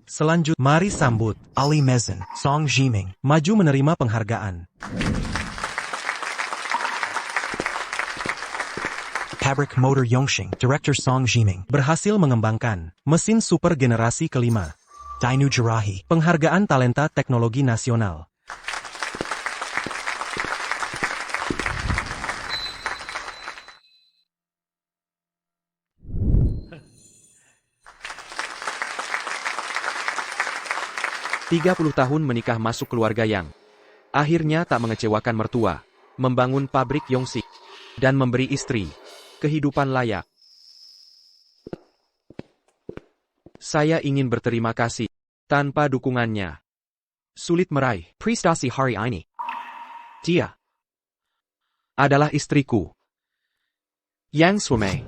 Selanjutnya, mari sambut Ali Mezen, Song Jiming, maju menerima penghargaan. Pabrik Motor Yongxing, Director Song Jiming, berhasil mengembangkan mesin super generasi kelima. Dainu Jirahi, penghargaan talenta teknologi nasional. "30 tahun menikah masuk keluarga yang akhirnya tak mengecewakan mertua, membangun pabrik Yongxing, dan memberi istri kehidupan layak. Saya ingin berterima kasih. Tanpa dukungannya, sulit meraih prestasi hari ini. Dia adalah istriku, Yang Swamei."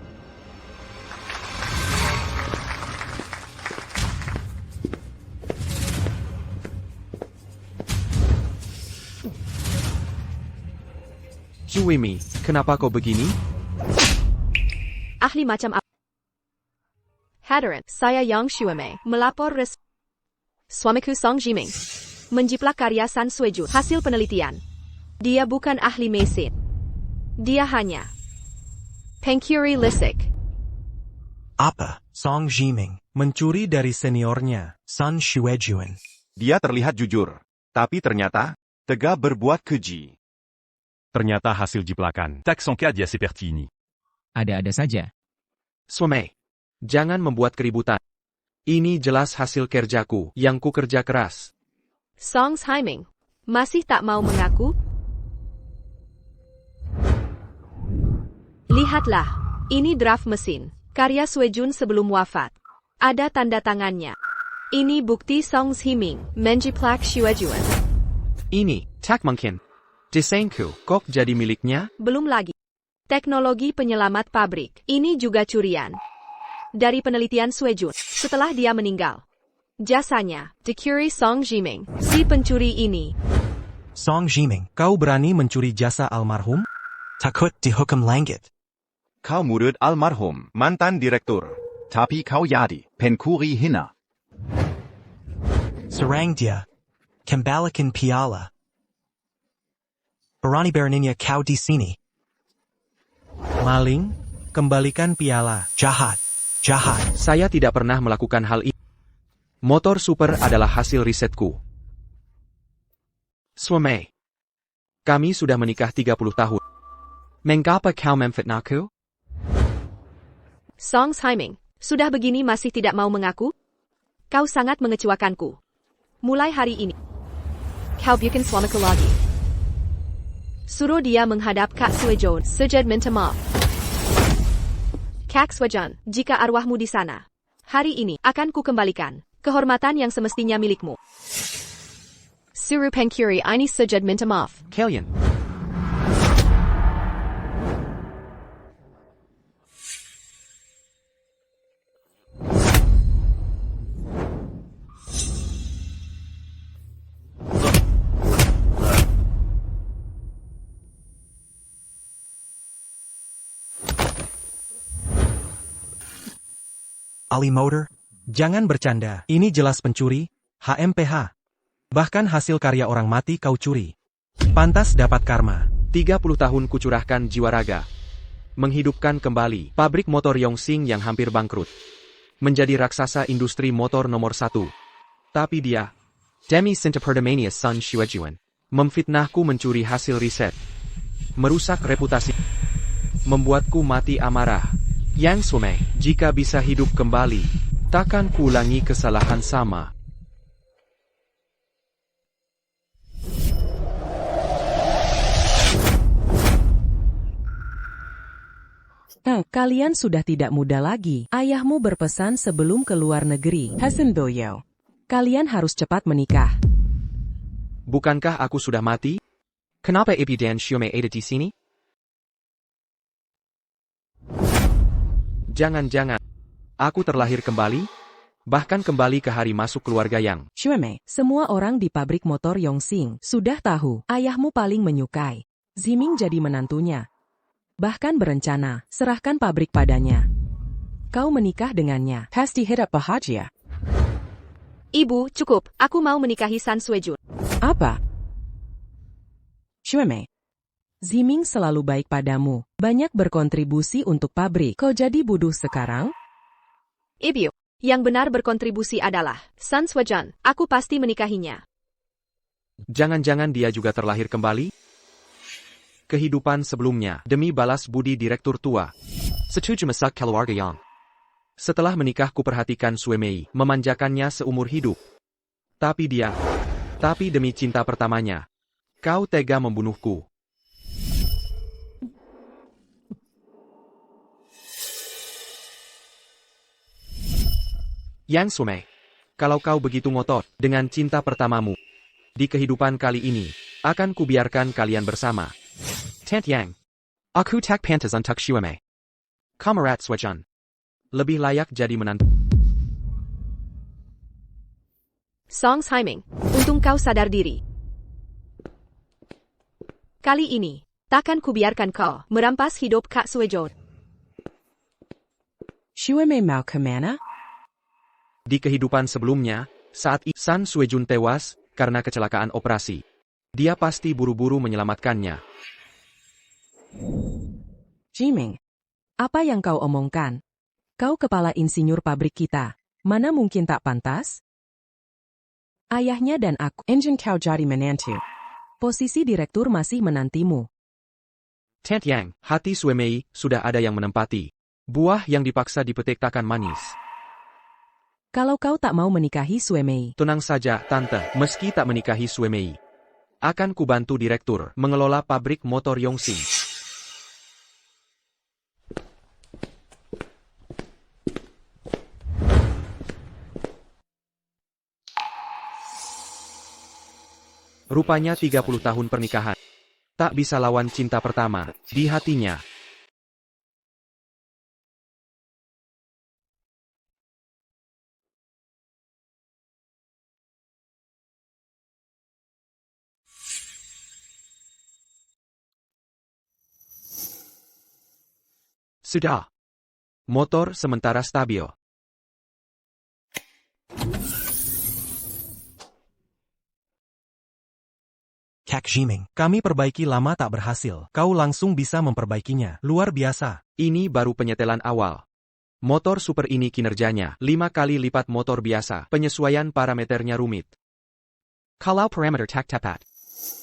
"Zuimi, kenapa kau begini?" Ahli macam apa? Hadirin, saya Yang Shuemei, melapor suamiku Song Jiming menjiplak karya San Suejun hasil penelitian. Dia bukan ahli mesin. Dia hanya pencuri listrik. Apa? Song Jiming mencuri dari seniornya, Sun Xuejuan. Dia terlihat jujur, tapi ternyata tega berbuat keji. Ternyata hasil jiplakan. Tak son cas di Pertini. Ada-ada saja. "Swamei, jangan membuat keributan. Ini jelas hasil kerjaku yang ku kerja keras." Song Jiming masih tak mau mengaku? Lihatlah, ini draft mesin karya Suejun sebelum wafat. Ada tanda tangannya. Ini bukti Song Jiming menjiplak Suejun. "Ini tak mungkin. Desainku kok jadi miliknya?" Belum lagi. Teknologi penyelamat pabrik. Ini juga curian. Dari penelitian Suejun, setelah dia meninggal. Jasanya, dicuri Song Jiming, si pencuri ini. Song Jiming, kau berani mencuri jasa almarhum? Takut dihukum langit. Kau murid almarhum, mantan direktur. Tapi kau jadi pencuri hina. Serang dia. Kembalikan piala. Berani beraninya kau di sini. Maling, kembalikan piala. Jahat, jahat. Saya tidak pernah melakukan hal ini. Motor super adalah hasil risetku. Swamei, kami sudah menikah 30 tahun. Mengapa kau memfitnahku? Song Jiming, sudah begini masih tidak mau mengaku? Kau sangat mengecewakanku. Mulai hari ini, kau bikin suamiku lagi. Suruh dia menghadap Kak Suejun, sujud minta maaf. Kak Suejun, jika arwahmu di sana, hari ini akan ku kembalikan kehormatan yang semestinya milikmu. Suruh pencuri ini sujud minta maaf. Kalian. Ali Motor, jangan bercanda. Ini jelas pencuri, HMPH. Bahkan hasil karya orang mati kau curi. Pantas dapat karma. 30 tahun kucurahkan jiwa raga. Menghidupkan kembali pabrik motor Yongxing yang hampir bangkrut. Menjadi raksasa industri motor nomor 1. Tapi dia, Demi Sinterperdamania Sun Xuejuan, memfitnahku mencuri hasil riset. Merusak reputasi. Membuatku mati amarah. Yang Swamei, jika bisa hidup kembali, takkan kuulangi kesalahan sama. Kalian sudah tidak muda lagi. Ayahmu berpesan sebelum ke luar negeri. Hasan Boyo. Kalian harus cepat menikah. Bukankah aku sudah mati? Kenapa Ibu dan Xiaomei ada di sini? Jangan-jangan aku terlahir kembali? Bahkan kembali ke hari masuk keluarga Yang. Xuemei, semua orang di pabrik motor Yongxing sudah tahu ayahmu paling menyukai Ziming jadi menantunya. Bahkan berencana serahkan pabrik padanya. Kau menikah dengannya. Pasti hidup bahagia. Ibu, cukup. Aku mau menikahi San Suejun. Apa? Shuemei. Ziming selalu baik padamu. Banyak berkontribusi untuk pabrik. Kau jadi bodoh sekarang? Ibu, yang benar berkontribusi adalah San Suejun. Aku pasti menikahinya. Jangan-jangan dia juga terlahir kembali? Kehidupan sebelumnya, demi balas budi direktur tua. Setuju masak keluarga yang. Setelah menikah kuperhatikan Suemei, memanjakannya seumur hidup. Tapi demi cinta pertamanya, kau tega membunuhku. Yang Suemei, kalau kau begitu ngotot dengan cinta pertamamu, di kehidupan kali ini, akan kubiarkan kalian bersama. Tant Yang, aku tak pantas untuk Suemei. Kamerat Suejun, lebih layak jadi menantu. Song Haiming, untung kau sadar diri. Kali ini, takkan kubiarkan kau merampas hidup Kak Suejun. Shuemei mau kemana? Di kehidupan sebelumnya, saat San Suejun tewas karena kecelakaan operasi, dia pasti buru-buru menyelamatkannya. Jiming, apa yang kau omongkan? Kau kepala insinyur pabrik kita. Mana mungkin tak pantas? Ayahnya dan aku, engine kau jadi menantu. Posisi direktur masih menantimu. Tant Yang, hati Suemei sudah ada yang menempati. Buah yang dipaksa dipetik takkan manis. Kalau kau tak mau menikahi Suemei, Tenang saja, Tante, meski tak menikahi Suemei, akan kubantu direktur mengelola pabrik motor Yongxing. Rupanya 30 tahun pernikahan. Tak bisa lawan cinta pertama di hatinya. Sudah. Motor sementara stabil. Kak Jiming, kami perbaiki lama tak berhasil. Kau langsung bisa memperbaikinya. Luar biasa. Ini baru penyetelan awal. Motor super ini kinerjanya 5 kali lipat motor biasa. Penyesuaian parameternya rumit. Kalau parameter tak tepat,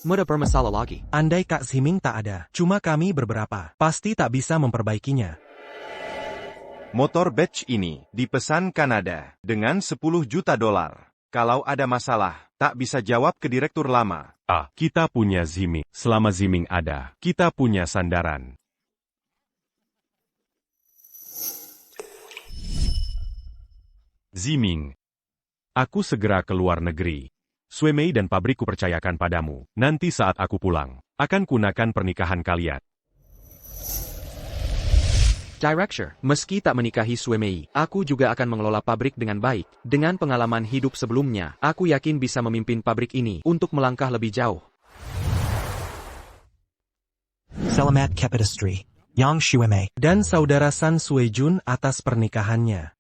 mudah bermasalah lagi. Andai Kak Jiming tak ada, cuma kami beberapa, pasti tak bisa memperbaikinya. Motor batch ini dipesan Kanada dengan 10 juta dolar. Kalau ada masalah, tak bisa jawab ke direktur lama. Kita punya Ziming. Selama Ziming ada, kita punya sandaran. Ziming. Aku segera ke luar negeri. Suemei dan pabrikku percayakan padamu. Nanti saat aku pulang, akan gunakan pernikahan kalian. Director, meski tak menikahi Suemei, aku juga akan mengelola pabrik dengan baik. Dengan pengalaman hidup sebelumnya, aku yakin bisa memimpin pabrik ini untuk melangkah lebih jauh. Selamat Kepedestri, Yang Shuemei, dan saudara San Suejun atas pernikahannya.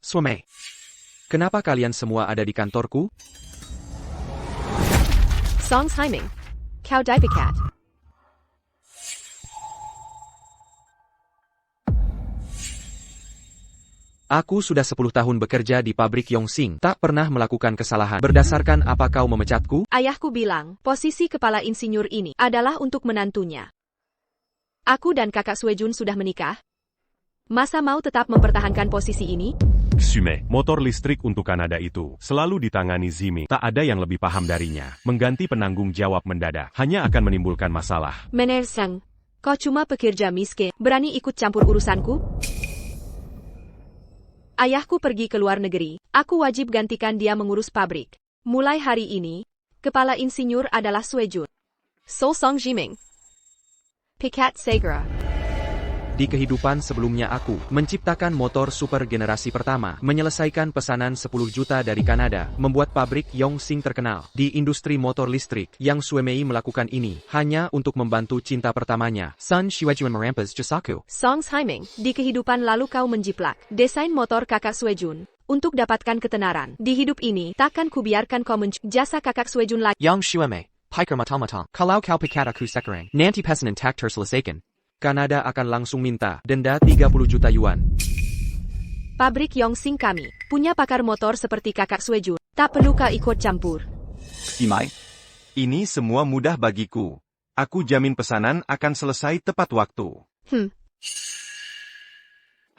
Suemei, kenapa kalian semua ada di kantorku? Song Haiming, kau dipikat. Aku sudah 10 tahun bekerja di pabrik Yongxing, tak pernah melakukan kesalahan. Berdasarkan apa kau memecatku? Ayahku bilang, posisi kepala insinyur ini adalah untuk menantunya. Aku dan kakak Suejun sudah menikah. Masa mau tetap mempertahankan posisi ini? Suemei, motor listrik untuk Kanada itu selalu ditangani Ziming. Tak ada yang lebih paham darinya. Mengganti penanggung jawab mendadak hanya akan menimbulkan masalah. Menersang, kau cuma pekerja miskin, berani ikut campur urusanku? Ayahku pergi ke luar negeri, aku wajib gantikan dia mengurus pabrik. Mulai hari ini, kepala insinyur adalah Suejun. So Song Jiming. Picat Segura. Di kehidupan sebelumnya aku menciptakan motor super generasi pertama, menyelesaikan pesanan 10 juta dari Kanada, membuat pabrik Yongxing terkenal di industri motor listrik. Yang Suemei melakukan ini hanya untuk membantu cinta pertamanya, Sun Xuejuan merampas Jisaku. Song Himing, di kehidupan lalu kau menjiplak desain motor kakak Suejun. Untuk dapatkan ketenaran di hidup ini, takkan kubiarkan kau jasa kakak Suejun lagi. Yang Xuemei, Piker Matamatang, kalau kau pikat aku sekarang, nanti pesanan tak terselesaikan. Kanada akan langsung minta denda 30 juta yuan. Pabrik Yongxing kami punya pakar motor seperti kakak Suejun. Tak perlu kau ikut campur. Imai, ini semua mudah bagiku. Aku jamin pesanan akan selesai tepat waktu.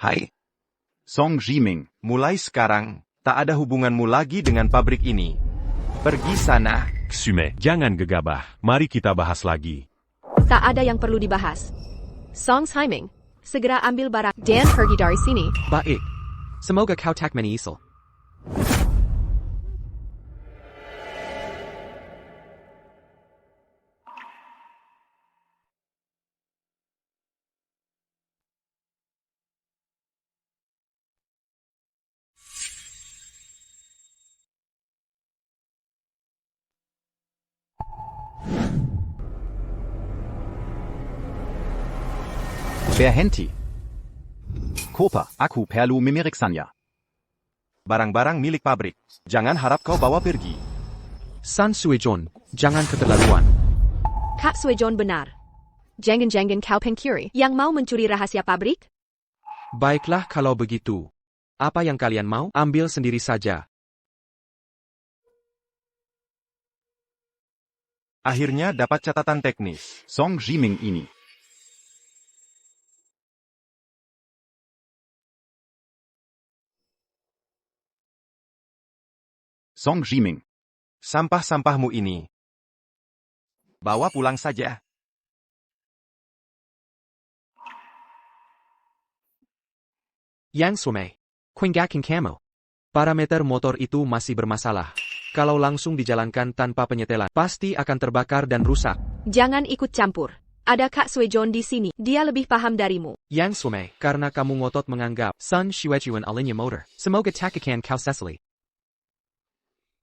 Hai, Song Jiming. mulai sekarang, tak ada hubunganmu lagi dengan pabrik ini. Pergi sana. Xume, jangan gegabah. Mari kita bahas lagi. Tak ada yang perlu dibahas. Song Himing, segera ambil barang dan pergi dari sini. Baik. Semoga kau tak menyesal. Berhenti. Kopa, aku perlu memeriksaannya. Barang-barang milik pabrik. Jangan harap kau bawa pergi. Sun Suejon, jangan keterlaluan. Kak Suejon benar. Jangan-jangan kau pengkiri yang mau mencuri rahasia pabrik? Baiklah kalau begitu. Apa yang kalian mau, ambil sendiri saja. Akhirnya dapat catatan teknis. Song Jiming ini. Song Jiming. Sampah-sampahmu ini. Bawa pulang saja. Yang Suemei, Kuinggaking Camo. Parameter motor itu masih bermasalah. Kalau langsung dijalankan tanpa penyetelan, pasti akan terbakar dan rusak. Jangan ikut campur. Ada Kak Suejon di sini. Dia lebih paham darimu. Yang Suemei, karena kamu ngotot menganggap Sun Xuejuan alinya motor, semoga tak akan kau sesali.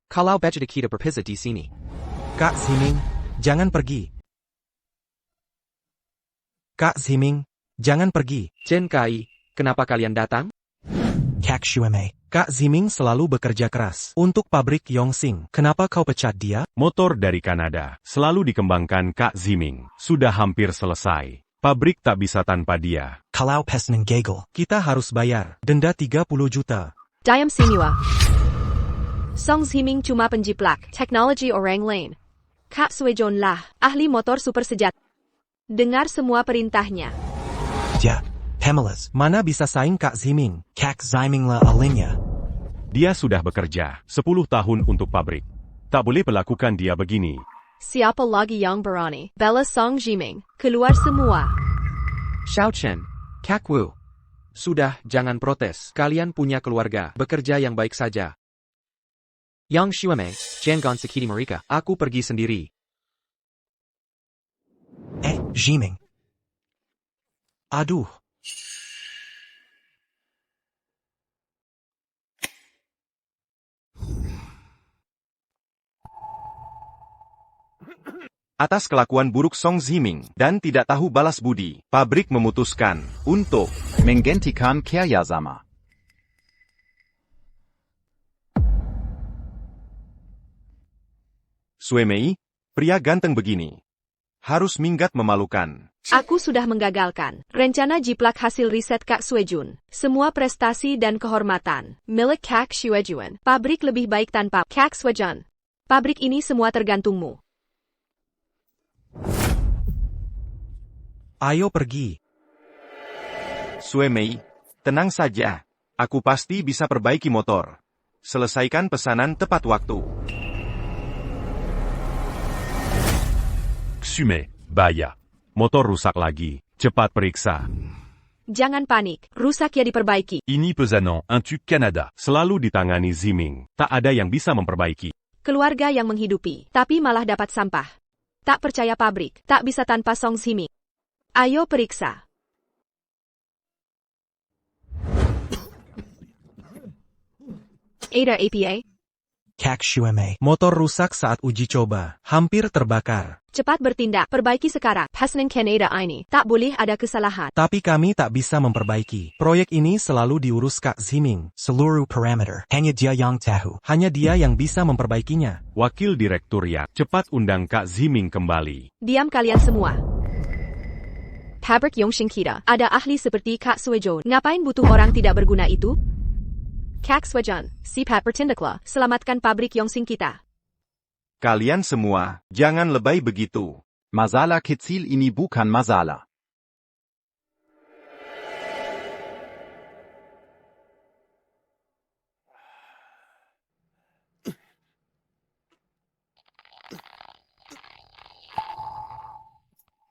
Kalau budget kita berpisah di sini. Kak Ziming, jangan pergi. Kak Ziming, jangan pergi. Chen Kai, kenapa kalian datang? Kak Xuemei, Kak Ziming selalu bekerja keras untuk pabrik Yongxing. Kenapa kau pecat dia? Motor dari Kanada, selalu dikembangkan Kak Ziming. Sudah hampir selesai. Pabrik tak bisa tanpa dia. Kalau pesnen gagal, kita harus bayar denda 30 juta. Diam Sinua. Song Himing cuma penjiplak teknologi orang lain. Kak Suejon lah ahli motor super sejati. Dengar semua perintahnya. Ja, Pemelas, mana bisa saing Kak Ziming? Kak Ziming lah alinya. Dia sudah bekerja 10 tahun untuk pabrik. Tak boleh perlakukan dia begini. Siapa lagi yang berani? Bella Song Jiming. Keluar semua. Xiao Chen, Kak Wu. Sudah, jangan protes. Kalian punya keluarga, bekerja yang baik saja. Yang Xuemei, jangan sakiti mereka. Aku pergi sendiri. Jiming. Aduh. Atas kelakuan buruk Song Himing dan tidak tahu balas budi, pabrik memutuskan untuk Menghentikan kerjasama. Suemei, pria ganteng begini. Harus minggat memalukan. Aku sudah menggagalkan rencana jiplak hasil riset Kak Suejun. Semua prestasi dan kehormatan milik Kak Suejuan. Pabrik lebih baik tanpa Kak Suejuan. Pabrik ini semua tergantungmu. Ayo pergi. Suemei, tenang saja. Aku pasti bisa perbaiki motor. Selesaikan pesanan tepat waktu. Xume, bahaya. Motor rusak lagi. Cepat periksa. Jangan panik, rusak ya diperbaiki. Ini pesanan untuk Kanada. Selalu ditangani Ziming. Tak ada yang bisa memperbaiki. Keluarga yang menghidupi, tapi malah dapat sampah. Tak percaya pabrik, tak bisa tanpa Song Himing. Ayo periksa. Ada APA? Kak Xueme. Motor rusak saat uji coba. Hampir terbakar. Cepat bertindak, perbaiki sekarang. Pasnen Canada ini. Tak boleh ada kesalahan. Tapi kami tak bisa memperbaiki. Proyek ini selalu diurus Kak Ziming. Seluruh parameter. Hanya dia yang tahu. Hanya dia yang bisa memperbaikinya. Wakil Direktur Yak, cepat undang Kak Ziming kembali. Diam kalian semua. Pabrik Yongxing kita. Ada ahli seperti Kak Suejon. Ngapain butuh orang tidak berguna itu? Kak Suejon, sipat bertindaklah. Selamatkan pabrik Yongxing kita. Kalian semua, jangan lebay begitu. Masalah kecil ini bukan masalah.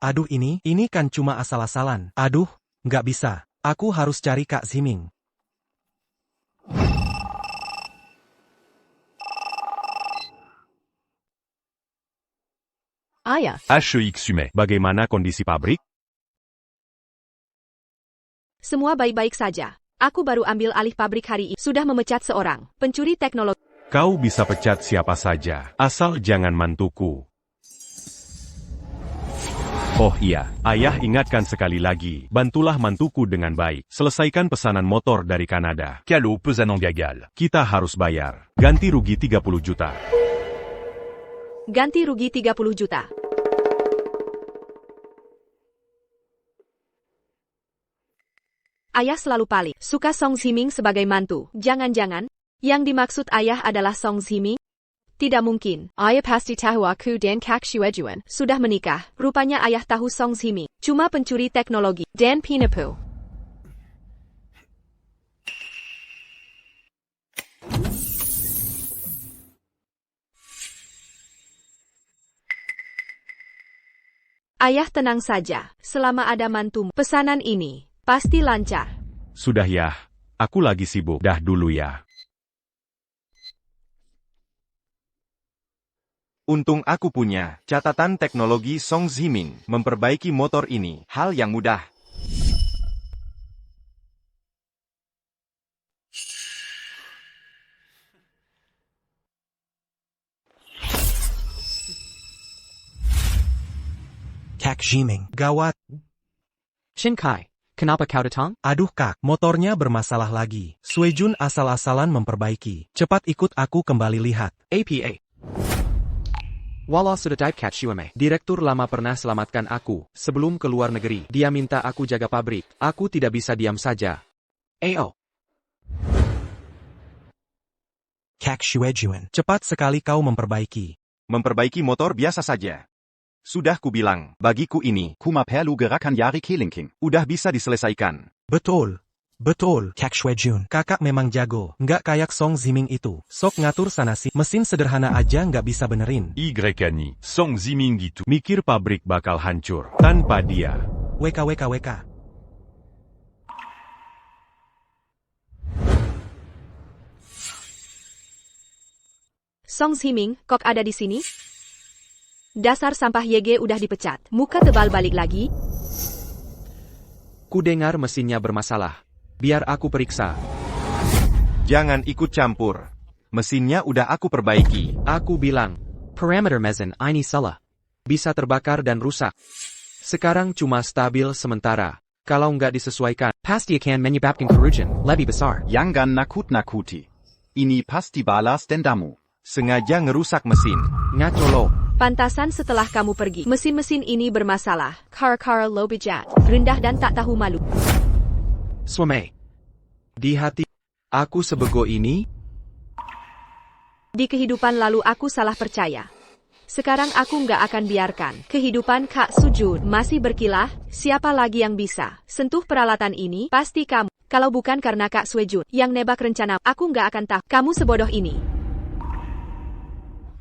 Aduh ini kan cuma asal-asalan. Aduh, nggak bisa. Aku harus cari Kak Ziming. Ayah, HEX Sume. Bagaimana kondisi pabrik? semua baik-baik saja. Aku baru ambil alih pabrik hari ini. Sudah memecat seorang pencuri teknologi. Kau bisa pecat siapa saja, asal jangan mantuku. Oh iya, ayah ingatkan sekali lagi, bantulah mantuku dengan baik. Selesaikan pesanan motor dari Kanada. Kalau pesanan gagal, kita harus bayar. Ganti rugi 30 juta. Ganti rugi 30 juta. Ayah selalu paling suka Song Ziming sebagai mantu. Jangan-jangan, yang dimaksud ayah adalah Song Ziming? Tidak mungkin. Ayah pasti tahu aku dan Kak Xuejuan sudah menikah. Rupanya ayah tahu Song Ziming cuma pencuri teknologi dan penipu. Ayah tenang saja, selama ada mantumu. Pesanan ini pasti lancar. Sudah ya, aku lagi sibuk. Dah dulu ya. Untung aku punya catatan teknologi Song Ziming. Memperbaiki motor ini, hal yang mudah. Kak Ziming. Gawat. Shinkai, kenapa kau datang? Aduh Kak, motornya bermasalah lagi. Suejun asal-asalan memperbaiki. Cepat ikut aku kembali lihat. APA. Walau sudah type Kak Xueme. Direktur lama pernah selamatkan aku sebelum ke luar negeri. Dia minta aku jaga pabrik. Aku tidak bisa diam saja. AO. Kak Xuejuan. Cepat sekali kau memperbaiki. Memperbaiki motor biasa saja. Sudah kubilang, bagiku ini, Kuma perlu gerakan jari kelingking. udah bisa diselesaikan. Betul. Betul, Kak Xuejun. Kakak memang jago. Nggak kayak Song Ziming itu. Sok ngatur sana sih. Mesin sederhana aja nggak bisa benerin. Y Song Ziming gitu. Mikir pabrik bakal hancur tanpa dia. WK. Song Ziming, kok ada di sini? Dasar sampah YG udah dipecat. Muka tebal balik lagi. Ku dengar mesinnya bermasalah. Biar aku periksa. Jangan ikut campur. Mesinnya udah aku perbaiki. Aku bilang, parameter mesin ini salah. Bisa terbakar dan rusak. Sekarang cuma stabil sementara. Kalau nggak disesuaikan, pasti akan menyebabkan kerugian lebih besar. Jangan nakut-nakuti. Ini pasti balas dendamu. Sengaja ngerusak mesin. Ngaco lo. Pantasan setelah kamu pergi. Mesin-mesin ini bermasalah. Car low budget. Rendah dan tak tahu malu. Suame. Di hati, aku sebego ini? Di kehidupan lalu aku salah percaya. Sekarang aku nggak akan biarkan kehidupan Kak Sujun masih berkilah. Siapa lagi yang bisa sentuh peralatan ini? Pasti kamu. Kalau bukan karena Kak Suejun yang nebak rencana, aku nggak akan tahu kamu sebodoh ini.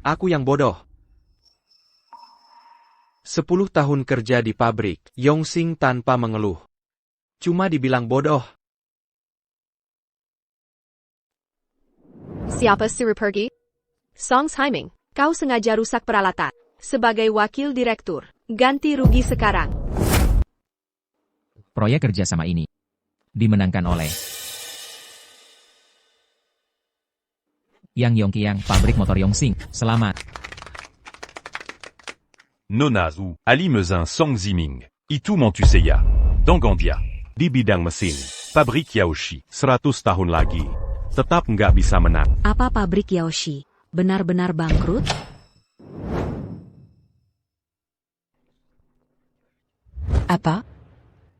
Aku yang bodoh. 10 tahun kerja di pabrik Yongxing tanpa mengeluh. Cuma dibilang bodoh. Siapa suruh pergi? Song Ziming, kau sengaja rusak peralatan. Sebagai wakil direktur, ganti rugi sekarang. Proyek kerjasama ini dimenangkan oleh Yang Yongqiang, pabrik motor Yongxing. Selamat. Nonazu, Ali Mezin Song Ziming, Itu Montuseya, Donggandia. Di bidang mesin, pabrik Yaoshi, 100 tahun lagi. Tetap nggak bisa menang. Apa pabrik Yaoshi benar-benar bangkrut? Apa?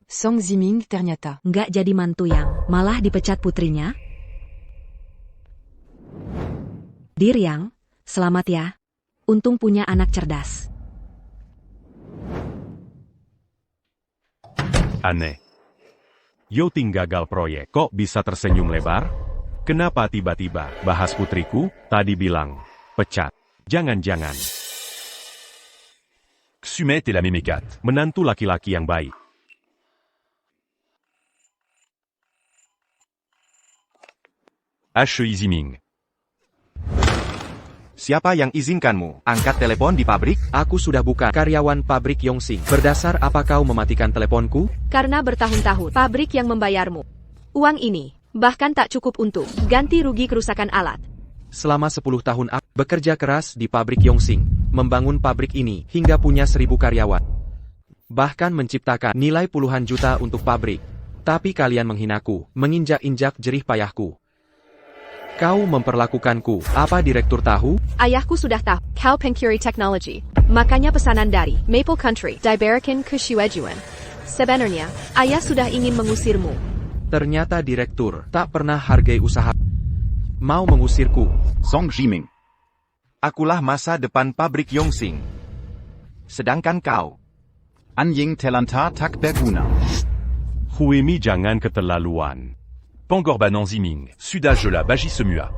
Song Ziming ternyata. Nggak jadi mantu yang malah dipecat putrinya? Diriang, selamat ya. Untung punya anak cerdas. Aneh. Yoting gagal proyek, kok bisa tersenyum lebar? Kenapa tiba-tiba bahas putriku? Tadi bilang, pecat. Jangan-jangan. Xumet et la Mémécat, menantu laki-laki yang baik. H. Ziming. Siapa yang izinkanmu angkat telepon di pabrik? Aku sudah bukan karyawan pabrik Yongxing. Berdasar apa kau mematikan teleponku? Karena bertahun-tahun pabrik yang membayarmu. Uang ini bahkan tak cukup untuk ganti rugi kerusakan alat. Selama 10 tahun aku bekerja keras di pabrik Yongxing, membangun pabrik ini hingga punya 1000 karyawan. Bahkan menciptakan nilai puluhan juta untuk pabrik. Tapi kalian menghinaku, menginjak-injak jerih payahku. Kau memperlakukanku, apa direktur tahu? Ayahku sudah tahu, kau pencuri teknologi. Makanya pesanan dari Maple Country diberikan ke Xuejuan. Sebenarnya, ayah sudah ingin mengusirmu. Ternyata direktur tak pernah hargai usaha. Mau mengusirku. Song Ziming. Akulah masa depan pabrik Yongxing. Sedangkan kau, Anying Telanta Tak Berguna. Huemi jangan keterlaluan. Pengorbanan Ziming, sudage la bagi semua.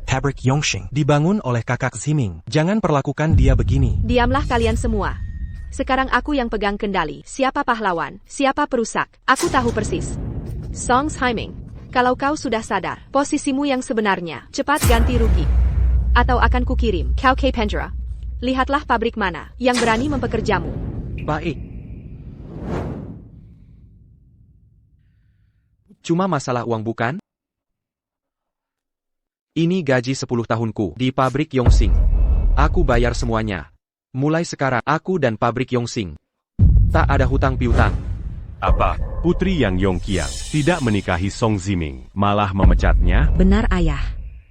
Pabrik Yongxing dibangun oleh kakak Ziming. Jangan perlakukan dia begini. Diamlah kalian semua. Sekarang aku yang pegang kendali. Siapa pahlawan, siapa perusak. Aku tahu persis. Song Ziming, kalau kau sudah sadar posisimu yang sebenarnya, cepat ganti rugi. Atau akan kukirim kau ke penjara. Lihatlah pabrik mana yang berani mempekerjamu. Baik. Cuma masalah uang bukan? Ini gaji 10 tahunku di pabrik Yongxing. Aku bayar semuanya. Mulai sekarang, aku dan pabrik Yongxing tak ada hutang piutang. Apa? Putri yang Yongqiang tidak menikahi Song Ziming, malah memecatnya? Benar ayah.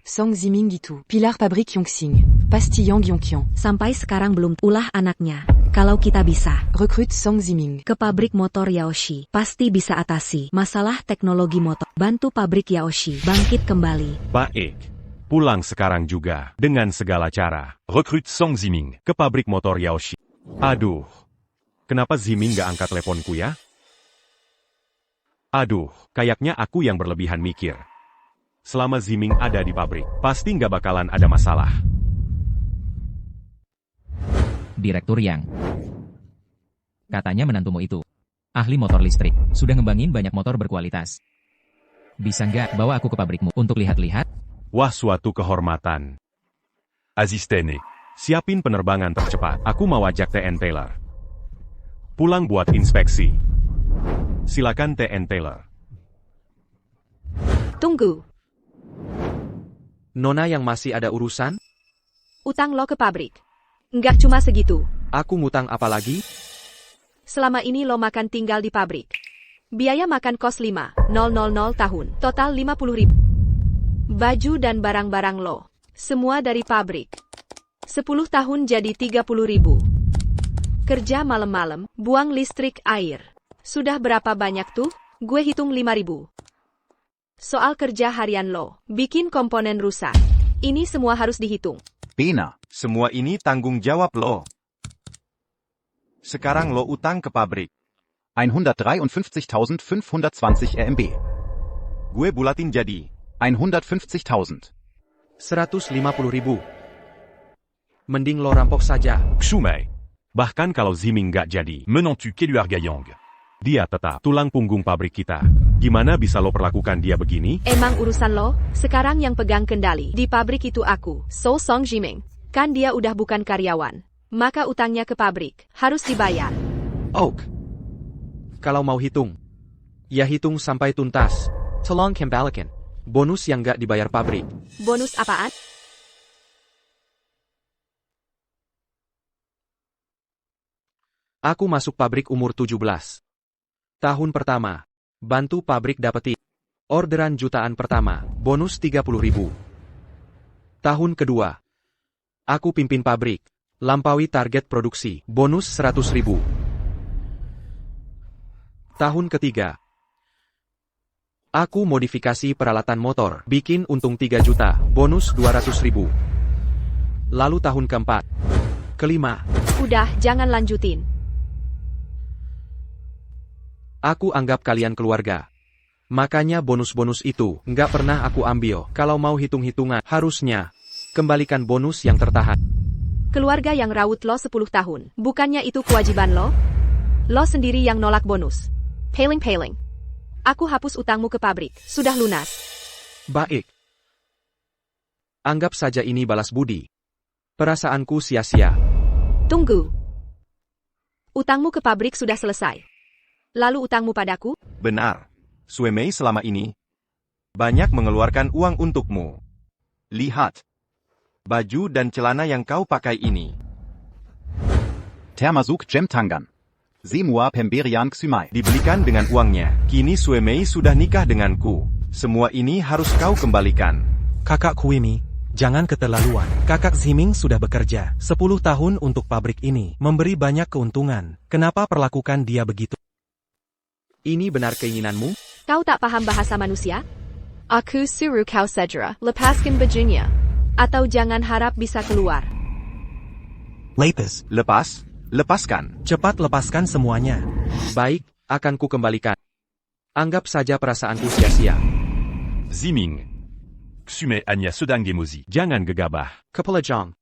Song Ziming itu, pilar pabrik Yongxing. Pastillon Yongqiang. Sampai sekarang belum ulah anaknya. Kalau kita bisa Rekrut Song Ziming. ke pabrik motor Yaoshi, pasti bisa atasi masalah teknologi motor. Bantu pabrik Yaoshi bangkit kembali. Baik. Pulang sekarang juga, dengan segala cara. Rekrut Song Ziming ke pabrik motor Yaoshi. Aduh. Kenapa Ziming gak angkat teleponku ya? Aduh, kayaknya aku yang berlebihan mikir. Selama Ziming ada di pabrik, pasti nggak bakalan ada masalah. Direktur Yang. Katanya menantumu itu ahli motor listrik, sudah ngembangin banyak motor berkualitas. Bisa nggak bawa aku ke pabrikmu untuk lihat-lihat? Wah, suatu kehormatan. Azistene, siapin penerbangan tercepat. Aku mau ajak TN Taylor pulang buat inspeksi. Silakan TN Taylor. Tunggu, Nona yang masih ada urusan? utang lo ke pabrik. Nggak cuma segitu. Aku ngutang apa lagi? Selama ini lo makan tinggal di pabrik. Biaya makan kos 5.000 tahun. Total 50.000. Baju dan barang-barang lo. Semua dari pabrik. 10 tahun jadi 30.000. Kerja malam-malam, buang listrik air. Sudah berapa banyak tuh? Gue hitung 5.000. Soal kerja harian lo, bikin komponen rusak. Ini semua harus dihitung. Bena. semua ini tanggung jawab lo. Sekarang lo utang ke pabrik. 153.520 RMB. Gue bulatin jadi 150.000. 150.000. Mending lo rampok saja. Xumei. Bahkan kalau Ziming nggak jadi, menantu Keluarga Yang, dia tetap tulang punggung pabrik kita. Gimana bisa lo perlakukan dia begini? Emang urusan lo? Sekarang yang pegang kendali di pabrik itu aku, Song Ziming. Kan dia udah bukan karyawan. Maka utangnya ke pabrik harus dibayar. Oak. Kalau mau hitung, Ya hitung sampai tuntas. Tolong kembalikan. Bonus yang gak dibayar pabrik. Bonus apaan? Aku masuk pabrik umur 17. Tahun pertama. Bantu pabrik dapetin. Orderan jutaan pertama, bonus 30.000. Tahun kedua. Aku pimpin pabrik. Lampaui target produksi, bonus 100.000. Tahun ketiga. Aku modifikasi peralatan motor, bikin untung 3 juta, bonus 200.000. Lalu tahun keempat. Kelima. Udah, jangan lanjutin. Aku anggap kalian keluarga. Makanya bonus-bonus itu nggak pernah aku ambil. Kalau mau hitung-hitungan, harusnya kembalikan bonus yang tertahan. Keluarga yang raut lo 10 tahun. Bukannya itu kewajiban lo? Lo sendiri yang nolak bonus. Paling-paling. Aku hapus utangmu ke pabrik. Sudah lunas. Baik. Anggap saja ini balas budi. Perasaanku sia-sia. Tunggu. Utangmu ke pabrik sudah selesai. Lalu utangmu padaku? Benar. Sue Mei selama ini banyak mengeluarkan uang untukmu. Lihat. Baju dan celana yang kau pakai ini. Termasuk Jemtangan. Semua pemberian Xumai. Dibelikan dengan uangnya. Kini Sue Mei sudah nikah denganku. Semua ini harus kau kembalikan. Kakak Kuimi, jangan keterlaluan. Kakak Ziming sudah bekerja 10 tahun untuk pabrik ini, memberi banyak keuntungan. Kenapa perlakukan dia begitu? Ini benar keinginanmu? Kau tak paham bahasa manusia? Aku suruh kau segera lepaskan bajunya. Atau jangan harap bisa keluar. Lapis, Lepaskan. cepat lepaskan semuanya. Baik, akan ku kembalikan. Anggap saja perasaanku sia-sia. Ziming. Xumei hanya sedang emosi. Jangan gegabah. Kepala Jong.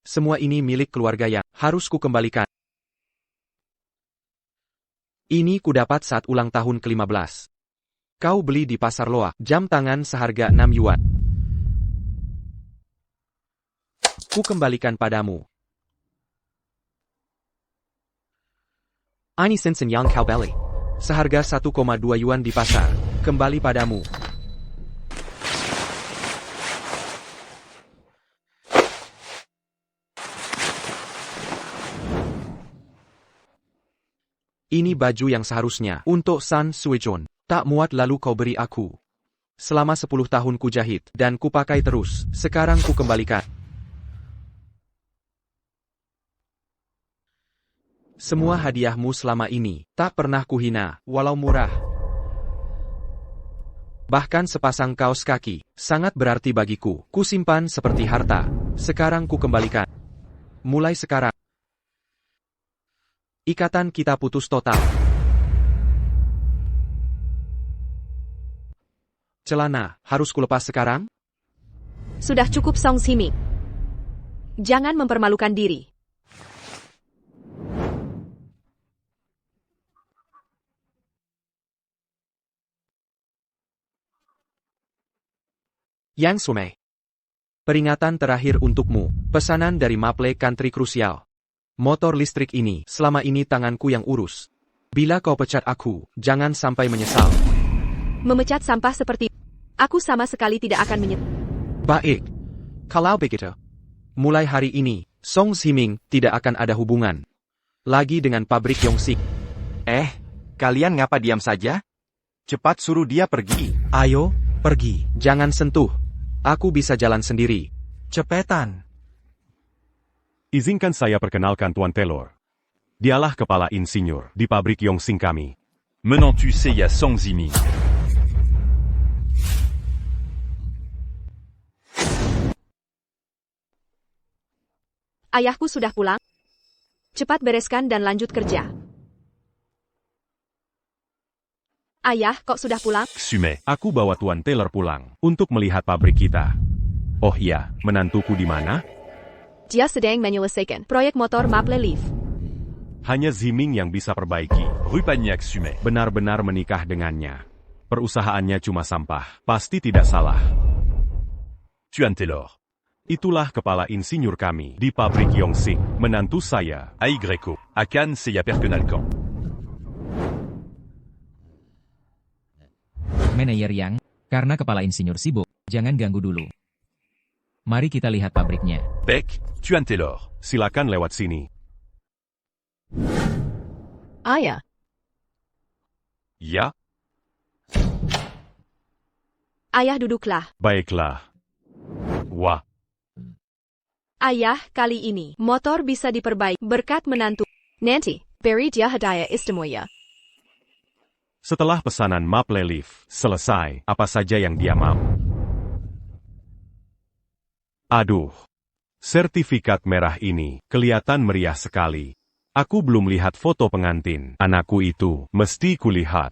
Semua ini milik keluarga yang harus ku kembalikan. Ini ku dapat saat ulang tahun ke-15. Kau beli di pasar loak, jam tangan seharga 6 yuan. Ku kembalikan padamu. Ini sensen yang kau beli. Seharga 1,2 yuan di pasar. Kembali padamu. Ini baju yang seharusnya untuk San Suejon. Tak muat lalu kau beri aku. Selama 10 tahun ku jahit dan ku pakai terus. Sekarang ku kembalikan. Semua hadiahmu selama ini tak pernah kuhina, walau murah. Bahkan sepasang kaos kaki sangat berarti bagiku. Ku simpan seperti harta. Sekarang ku kembalikan. Mulai sekarang. Ikatan kita putus total. Celana, harus kulepas sekarang? Sudah cukup Song Ziming. Jangan mempermalukan diri. Yang Sumei. Peringatan terakhir untukmu. Pesanan dari Maple Country Crucial. Motor listrik ini, selama ini tanganku yang urus. Bila kau pecat aku, jangan sampai menyesal. Memecat sampah seperti aku sama sekali tidak akan menyesal. Baik. Kalau begitu, mulai hari ini, Song Ziming tidak akan ada hubungan lagi dengan pabrik Yongxing. Kalian ngapa diam saja? Cepat suruh dia pergi. Ayo, pergi. Jangan sentuh. Aku bisa jalan sendiri. Cepetan. Izinkan saya perkenalkan Tuan Taylor. Dialah kepala insinyur di pabrik Yongxing kami. Menantu saya Song Ziming. Ayahku sudah pulang. Cepat bereskan dan lanjut kerja. Ayah, kok sudah pulang? Xumei, aku bawa Tuan Taylor pulang untuk melihat pabrik kita. Oh iya, menantuku di mana? Dia sedang menyelesaikan proyek motor Maple Leaf. Hanya Ziming yang bisa perbaiki. Rupanya Xumei. Benar-benar menikah dengannya. Perusahaannya cuma sampah. Pasti tidak salah. Tuan Taylor. Itulah kepala insinyur kami di pabrik Yongxing. Menantu saya. Ai Greco. Akan saya perkenalkan. Manajer Yang, karena kepala insinyur sibuk, jangan ganggu dulu. Mari kita lihat pabriknya. Beck, Tuan Taylor. Silakan lewat sini. Ayah, Ya, ayah duduklah. baiklah. Wah, Ayah, kali ini, motor bisa diperbaiki berkat menantu. Nanti, beri dia hadiah istimewa. setelah pesanan Maple Leaf selesai, apa saja yang dia mau. Aduh, sertifikat merah ini kelihatan meriah sekali. Aku belum lihat foto pengantin. Anakku itu mesti kulihat.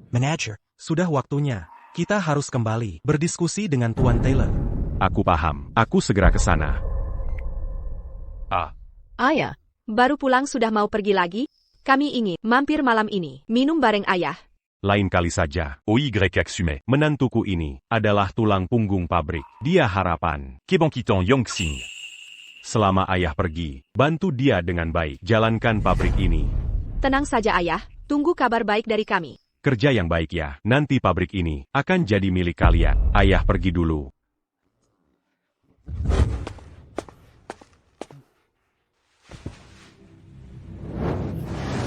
Manager, sudah waktunya. Kita harus kembali berdiskusi dengan Tuan Taylor. Aku paham. Aku segera ke sana. Ayah, baru pulang sudah mau pergi lagi? Kami ingin mampir malam ini, minum bareng ayah. Lain kali saja. OY assumé. Menantuku ini adalah tulang punggung pabrik. Dia harapan. Kebankitan Yongxing. Selama ayah pergi, bantu dia dengan baik. Jalankan pabrik ini. Tenang saja ayah, tunggu kabar baik dari kami. Kerja yang baik ya. Nanti pabrik ini akan jadi milik kalian. Ayah pergi dulu.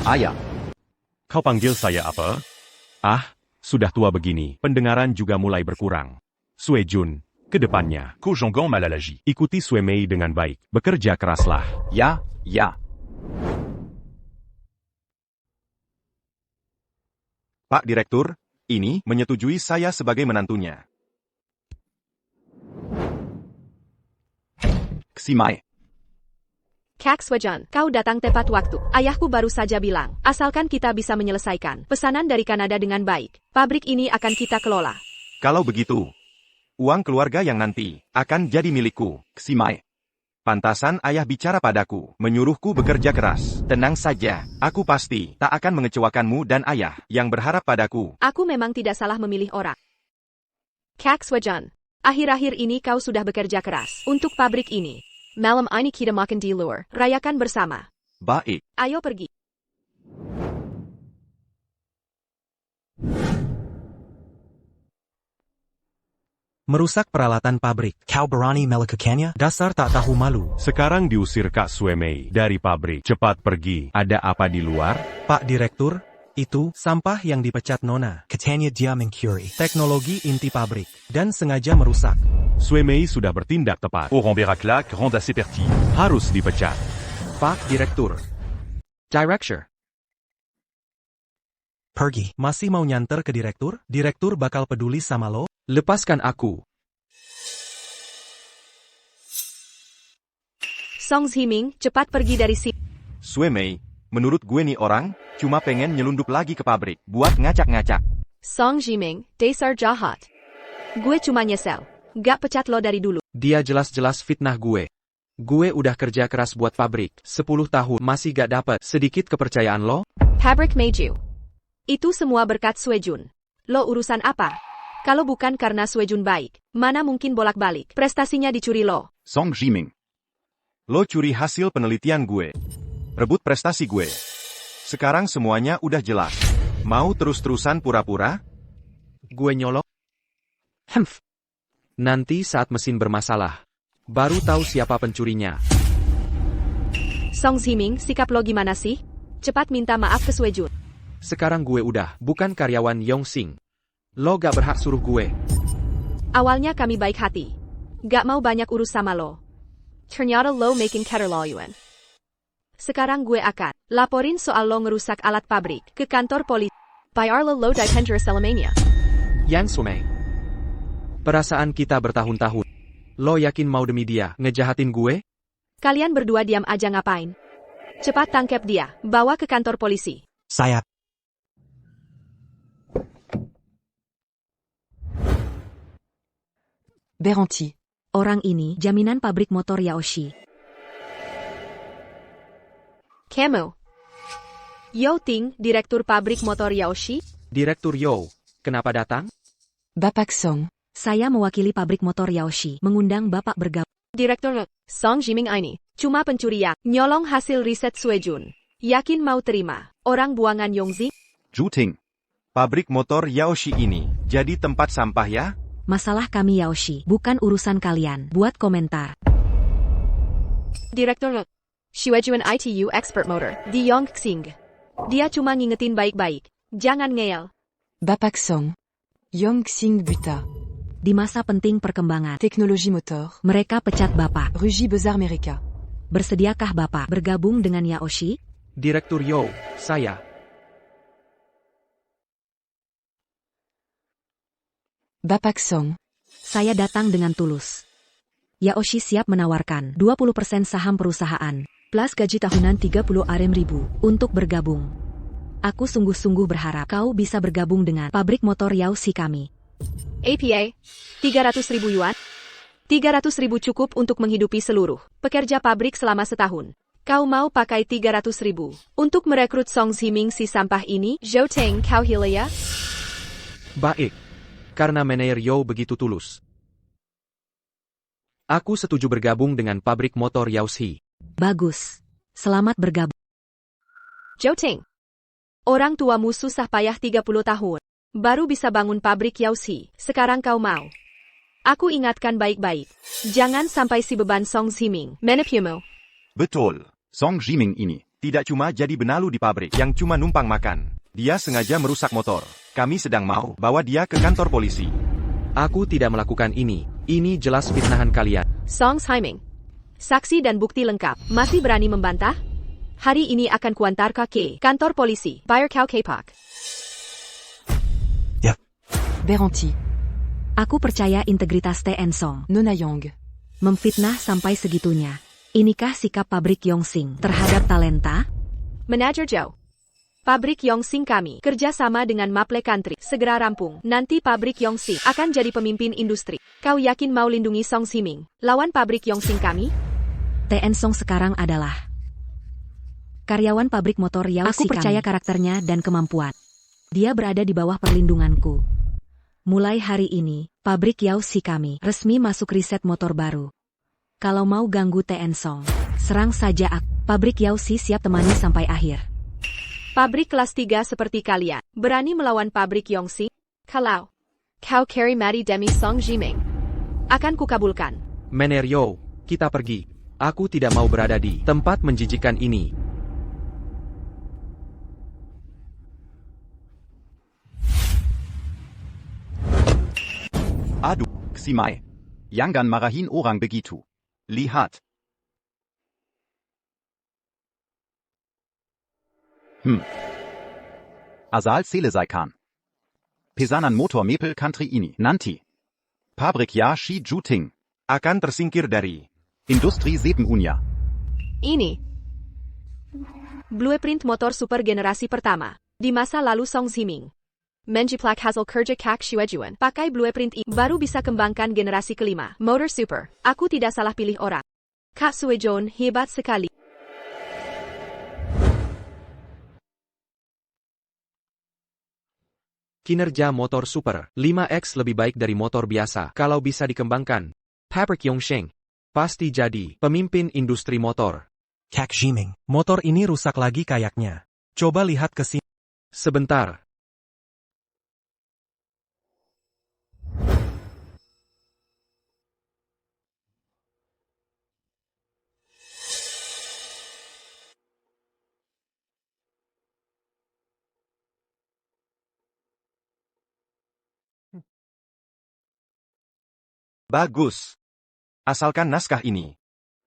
Ayah, Kau panggil saya apa? Ah, sudah tua begini. Pendengaran juga mulai berkurang. Sue Jun, ke depannya. Ko Jongan Malalaji. Ikuti Sue Mei dengan baik. Bekerja keraslah. ya, ya. Pak Direktur, ini menyetujui saya sebagai menantunya. Ximai, Kak Swejan, kau datang tepat waktu. Ayahku baru saja bilang, asalkan kita bisa menyelesaikan pesanan dari Kanada dengan baik, pabrik ini akan kita kelola. Kalau begitu, uang keluarga yang nanti akan jadi milikku. Ximai. Pantasan ayah bicara padaku, menyuruhku bekerja keras. Tenang saja, aku pasti tak akan mengecewakanmu dan ayah yang berharap padaku. Aku memang tidak salah memilih orang. Kak Swejan, akhir-akhir ini kau sudah bekerja keras untuk pabrik ini. Malam ini kita makan di luar, rayakan bersama. Baik. Ayo pergi. Merusak peralatan pabrik. Kau berani melakukannya? Dasar tak tahu malu. Sekarang diusir Kak Sue Mei dari pabrik. Cepat pergi. Ada apa di luar? Pak Direktur, itu sampah yang dipecat Nona. Katanya dia mencuri teknologi inti pabrik dan sengaja merusak. Sue Mei sudah bertindak tepat. Oran Beraclac rend assez perti. Harus dipecat. Pak Direktur. Director. Pergi. Masih mau nyanter ke direktur? Direktur bakal peduli sama lo? Lepaskan aku. Song Zhiming, cepat pergi dari sini. Sue Mei, menurut gue nih orang, cuma pengen nyelundup lagi ke pabrik, buat ngacak-ngacak. Song Zhiming, dasar jahat. Gue cuma nyesel. Gak pecat lo dari dulu. Dia jelas-jelas fitnah gue. Gue udah kerja keras buat pabrik, 10 tahun masih gak dapat sedikit kepercayaan lo? Pabrik Meiju. Itu semua berkat Suejun. Lo urusan apa? Kalau bukan karena Suejun baik, mana mungkin bolak-balik prestasinya dicuri lo. Song Jiming. Lo curi hasil penelitian gue. Rebut prestasi gue. Sekarang semuanya udah jelas. Mau terus-terusan pura-pura? Gue nyolok? Hemph. Nanti saat mesin bermasalah, baru tahu siapa pencurinya. Song Zhiming, sikap lo gimana sih? Cepat minta maaf ke Suejun. Sekarang gue udah bukan karyawan Yongxing. Lo gak berhak suruh gue. Awalnya kami baik hati. Gak mau banyak urus sama lo. Ternyata lo making keterlaluan. Sekarang gue akan laporin soal lo ngerusak alat pabrik ke kantor polisi. Bayar lo dipendera selamanya. Yang Sumei. Perasaan kita bertahun-tahun. Lo yakin mau demi dia ngejahatin gue? Kalian berdua diam aja ngapain? Cepat tangkap dia, bawa ke kantor polisi. Saya. Beranti. Orang ini jaminan pabrik motor Yaoshi. Kamu. Yo Ting, direktur pabrik motor Yaoshi. Direktur Yo, kenapa datang? Bapak Song. Saya mewakili pabrik motor Yaoshi, mengundang Bapak bergabung. Direktur Song Jiming ini, cuma pencuri yang nyolong hasil riset Suejun. Yakin mau terima orang buangan Yongxing? Juting. Pabrik motor Yaoshi ini jadi tempat sampah ya? Masalah kami Yaoshi, bukan urusan kalian. Buat komentar. Direktur Shuejuan ITU Expert Motor, di Yongxing. Dia cuma ngingetin baik-baik. Jangan ngeyel. Bapak Song. Yongxing Buta. Di masa penting perkembangan Teknologi motor. mereka pecat Bapak. Rugy Bezar Amerika. Bersediakah Bapak bergabung dengan Yaoshi? Direktur Yo, saya. Bapak Song. Saya datang dengan tulus. Yaoshi siap menawarkan 20% saham perusahaan, plus gaji tahunan 30 ribu untuk bergabung. Aku sungguh-sungguh berharap kau bisa bergabung dengan pabrik motor Yaoshi kami. APA, 300 ribu yuan. 300 ribu cukup untuk menghidupi seluruh pekerja pabrik selama setahun. Kau mau pakai 300 ribu untuk merekrut Song Zhiming si sampah ini? Zhou Teng, kau hila ya? Baik. Karena manajer Yo begitu tulus. Aku setuju bergabung dengan pabrik motor Yaoshi. Bagus. Selamat bergabung. Zhou Teng. Orang tuamu susah payah 30 tahun. Baru bisa bangun pabrik Yaoshi. Sekarang kau mau. Aku ingatkan baik-baik. Jangan sampai si beban Song Zhiming menipumu. Betul. Song Zhiming ini. Tidak cuma jadi benalu di pabrik yang cuma numpang makan. Dia sengaja merusak motor. Kami sedang mau bawa dia ke kantor polisi. Aku tidak melakukan ini. Ini jelas fitnahan kalian. Song Zhiming. Saksi dan bukti lengkap. Masih berani membantah? Hari ini akan kuantar ke kantor polisi. Bayar kau K-Pak. Beranti. Aku percaya integritas TN Song. Nona Yang. Memfitnah sampai segitunya. Inikah sikap pabrik Yongxing terhadap talenta? Manager Zhou. Pabrik Yongxing kami kerjasama dengan Maple Country. Segera rampung. Nanti pabrik Yongxing akan jadi pemimpin industri. Kau yakin mau lindungi Song Zhiming lawan pabrik Yongxing kami? TN Song sekarang adalah karyawan pabrik motor Yaoshi. Aku percaya karakternya dan kemampuan. Dia berada di bawah perlindunganku. Mulai hari ini, pabrik Yaoshi kami resmi masuk riset motor baru. Kalau mau ganggu TN Song, serang saja aku. Pabrik Yaoshi siap temani sampai akhir. Pabrik kelas 3 seperti kalian, berani melawan pabrik Yongxing? Kalau kau carry Mari Demi Song Zhiming, akan kukabulkan. Manajer Yo, kita pergi. Aku tidak mau berada di tempat menjijikan ini. Aduh, Ximai. Yangan marahin orang begitu. Lihat. Asal selesaikan. Pesanan motor Maple Country ini nanti. Pabrik Yaoshi Juting. Akan tersingkir dari Industri Sepenuhnya. Ini blueprint motor super generasi pertama di masa lalu Song Zhiming. Menjiplak hasil kerja Kak Shuejuan. Pakai blueprint ini baru bisa kembangkan generasi kelima motor super. Aku tidak salah pilih orang. Kak Shuejuan hebat sekali. Kinerja motor super 5X lebih baik dari motor biasa kalau bisa dikembangkan. Pabrik Yongxing pasti jadi pemimpin industri motor. Kak Zhiming, motor ini rusak lagi kayaknya. Coba lihat ke sini. Sebentar. bagus. Asalkan naskah ini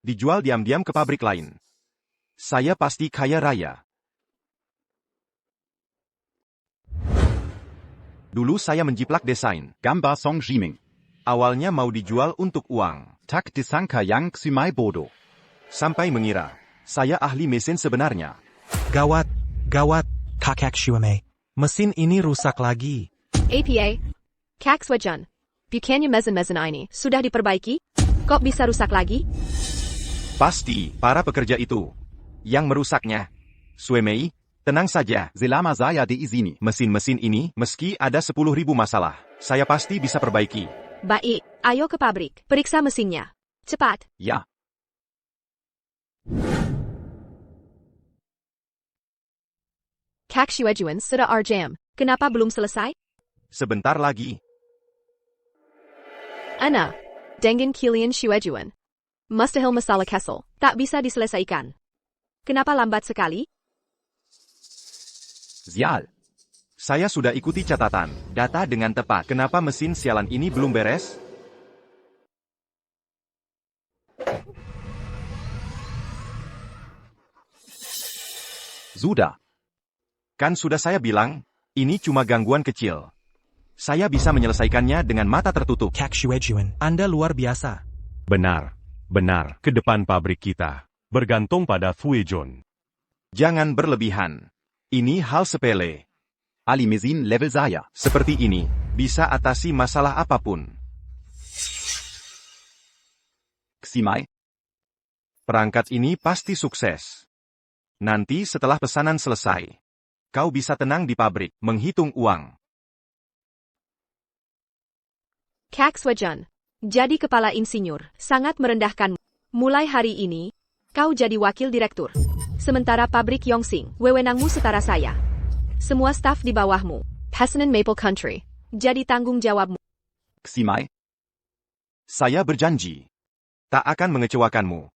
dijual diam-diam ke pabrik lain. Saya pasti kaya raya. Dulu saya menjiplak desain. Gambar Song Zhiming. Awalnya mau dijual untuk uang. Tak disangka Yang Ximai bodoh. Sampai mengira saya ahli mesin sebenarnya. Gawat, gawat, Kak Shueme. Mesin ini rusak lagi. APA. Kak Shuejuan. Bukannya mesin-mesin ini sudah diperbaiki? Kok bisa rusak lagi? Pasti para pekerja itu yang merusaknya. Shuemei, tenang saja. Selama saya diizini. Mesin-mesin ini, meski ada 10.000 masalah, saya pasti bisa perbaiki. Baik, ayo ke pabrik. Periksa mesinnya. Cepat. Ya. Kak Shuejuan sudah jam. Kenapa belum selesai? Sebentar lagi. Ana. Dengan Kilian Shuejuan. Mustahil masalah Kessel. Tak bisa diselesaikan. Kenapa lambat sekali? Sial. Saya sudah ikuti catatan, data dengan tepat. Kenapa mesin sialan ini belum beres? Sudah. Kan sudah saya bilang, ini cuma gangguan kecil. Saya bisa menyelesaikannya dengan mata tertutup. Kak Shuejuan, Anda luar biasa. Benar. Benar. Ke depan pabrik kita. Bergantung pada Fuejon. Jangan berlebihan. Ini hal sepele. Ali mesin level saya. Seperti ini, bisa atasi masalah apapun. Ximai. Perangkat ini pasti sukses. Nanti setelah pesanan selesai, kau bisa tenang di pabrik, menghitung uang. Kak Shuejuan. Jadi kepala insinyur, sangat merendahkan. Mulai hari ini, kau jadi wakil direktur. Sementara pabrik Yongxing, wewenangmu setara saya. Semua staf di bawahmu. Pesanan Maple Country. Jadi tanggung jawabmu. Ximai. Saya berjanji. Tak akan mengecewakanmu.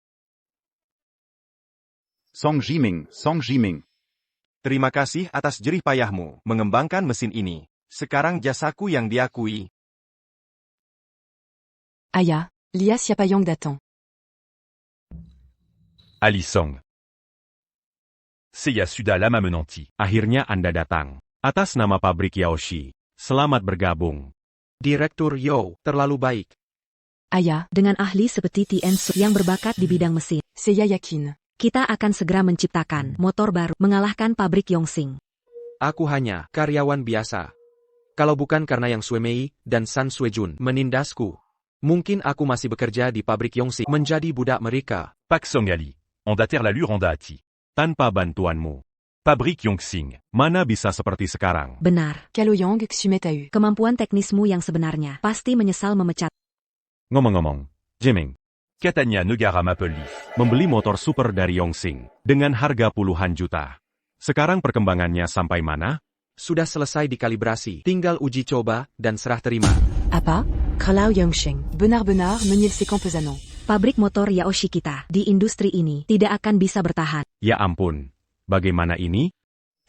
Song Jiming. Terima kasih atas jerih payahmu mengembangkan mesin ini. Sekarang jasaku yang diakui. Aya, Lia Siapayong datang. Ali Song. Seiya Suda Lama Menanti. Akhirnya Anda datang. Atas nama pabrik Yaoshi. Selamat bergabung. Direktur Yo, terlalu baik. Aya, Dengan ahli seperti Tien Su yang berbakat di bidang mesin, saya yakin. kita akan segera menciptakan motor baru mengalahkan pabrik Yongxing. Aku hanya karyawan biasa. Kalau bukan karena Yang Suemei dan San Suejun menindasku, mungkin aku masih bekerja di pabrik Yongxing menjadi budak mereka. Pak Song Ali. Ondater la Luranda Ati. Tanpa bantuanmu, Pabrik Yongxing. mana bisa seperti sekarang? Benar. Kaloyong Xumetayu. Kemampuan teknismu yang sebenarnya pasti menyesal memecat. Ngomong-ngomong, Jiming, Catania Negara Maple Leaf. membeli motor super dari Yongxing dengan harga puluhan juta. Sekarang perkembangannya sampai mana? Sudah selesai dikalibrasi, tinggal uji coba dan serah terima. Apa? Kalau Yongxing. Benar-benar menyelesaikan pesanan. Pabrik motor Yaoshi kita di industri ini tidak akan bisa bertahan. Ya ampun, bagaimana ini?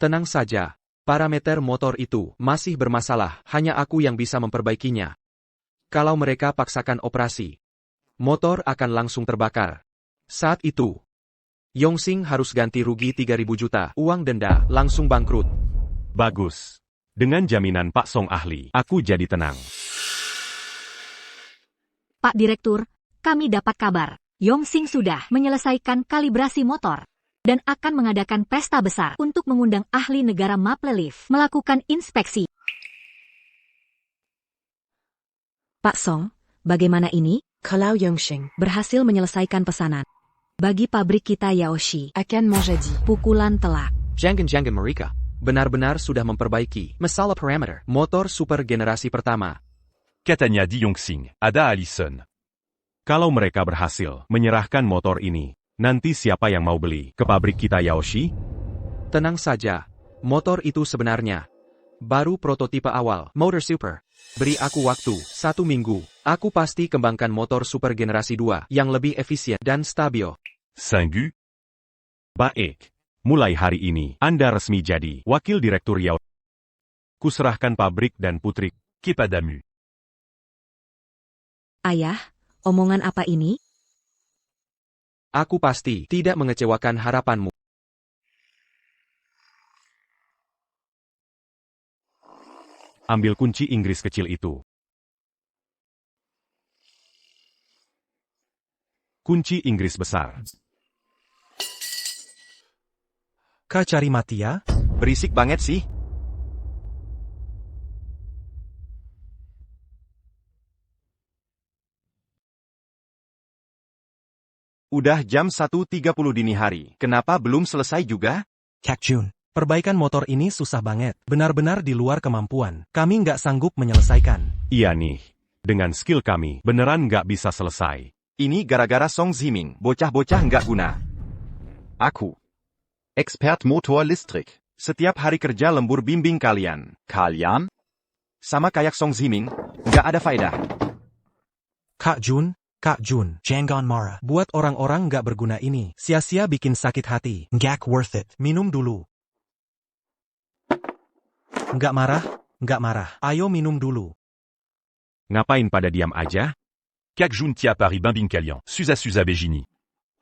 Tenang saja, parameter motor itu masih bermasalah, hanya aku yang bisa memperbaikinya. Kalau mereka paksakan operasi, motor akan langsung terbakar. Saat itu, Yongxing harus ganti rugi 3.000 juta, uang denda, langsung bangkrut. Bagus. Dengan jaminan Pak Song ahli, aku jadi tenang. Pak Direktur, kami dapat kabar. Yongxing sudah menyelesaikan kalibrasi motor dan akan mengadakan pesta besar untuk mengundang ahli negara Maple Leaf melakukan inspeksi. Pak Song, bagaimana ini? Kalau Yongxing. Berhasil menyelesaikan pesanan. Bagi pabrik kita Yaoshi, Akan menjadi. pukulan telak. Jangan mereka benar-benar sudah memperbaiki masalah parameter motor super generasi pertama. Catania di Yongxing. Ada Alison. Kalau mereka berhasil menyerahkan motor ini, nanti siapa yang mau beli ke pabrik kita Yaoshi? Tenang saja, motor itu sebenarnya baru prototipe awal, motor super. Beri aku waktu, 1 minggu, aku pasti kembangkan motor super generasi 2 yang lebih efisien dan stabil. Singu. Baik. Mulai hari ini, Anda resmi jadi wakil direktur Yaoshi. Kuserahkan pabrik dan putri. Kepadamu. Ayah, omongan apa ini? Aku pasti tidak mengecewakan harapanmu. Ambil kunci Inggris kecil itu. Kunci Inggris besar. Kau cari mati ya? Berisik banget sih. Udah jam 1.30 dini hari, kenapa belum selesai juga? Kak Jun, perbaikan motor ini susah banget. Benar-benar di luar kemampuan. Kami nggak sanggup menyelesaikan. Iya nih. Dengan skill kami, beneran nggak bisa selesai. Ini gara-gara Song Jiming, bocah-bocah nggak guna. Akku. Expert Motor Listrik. Setiap hari kerja lembur bimbing kalian. Kalian? Sama kayak Song Ziming, nggak ada faedah. Kak Jun, jangan marah. Buat orang-orang nggak berguna ini, sia-sia bikin sakit hati. Nggak worth it. Minum dulu. Nggak marah. Ayo minum dulu. Ngapain pada diam aja? Kak Juntia Paris Bimbing Kalian. Suza Begini.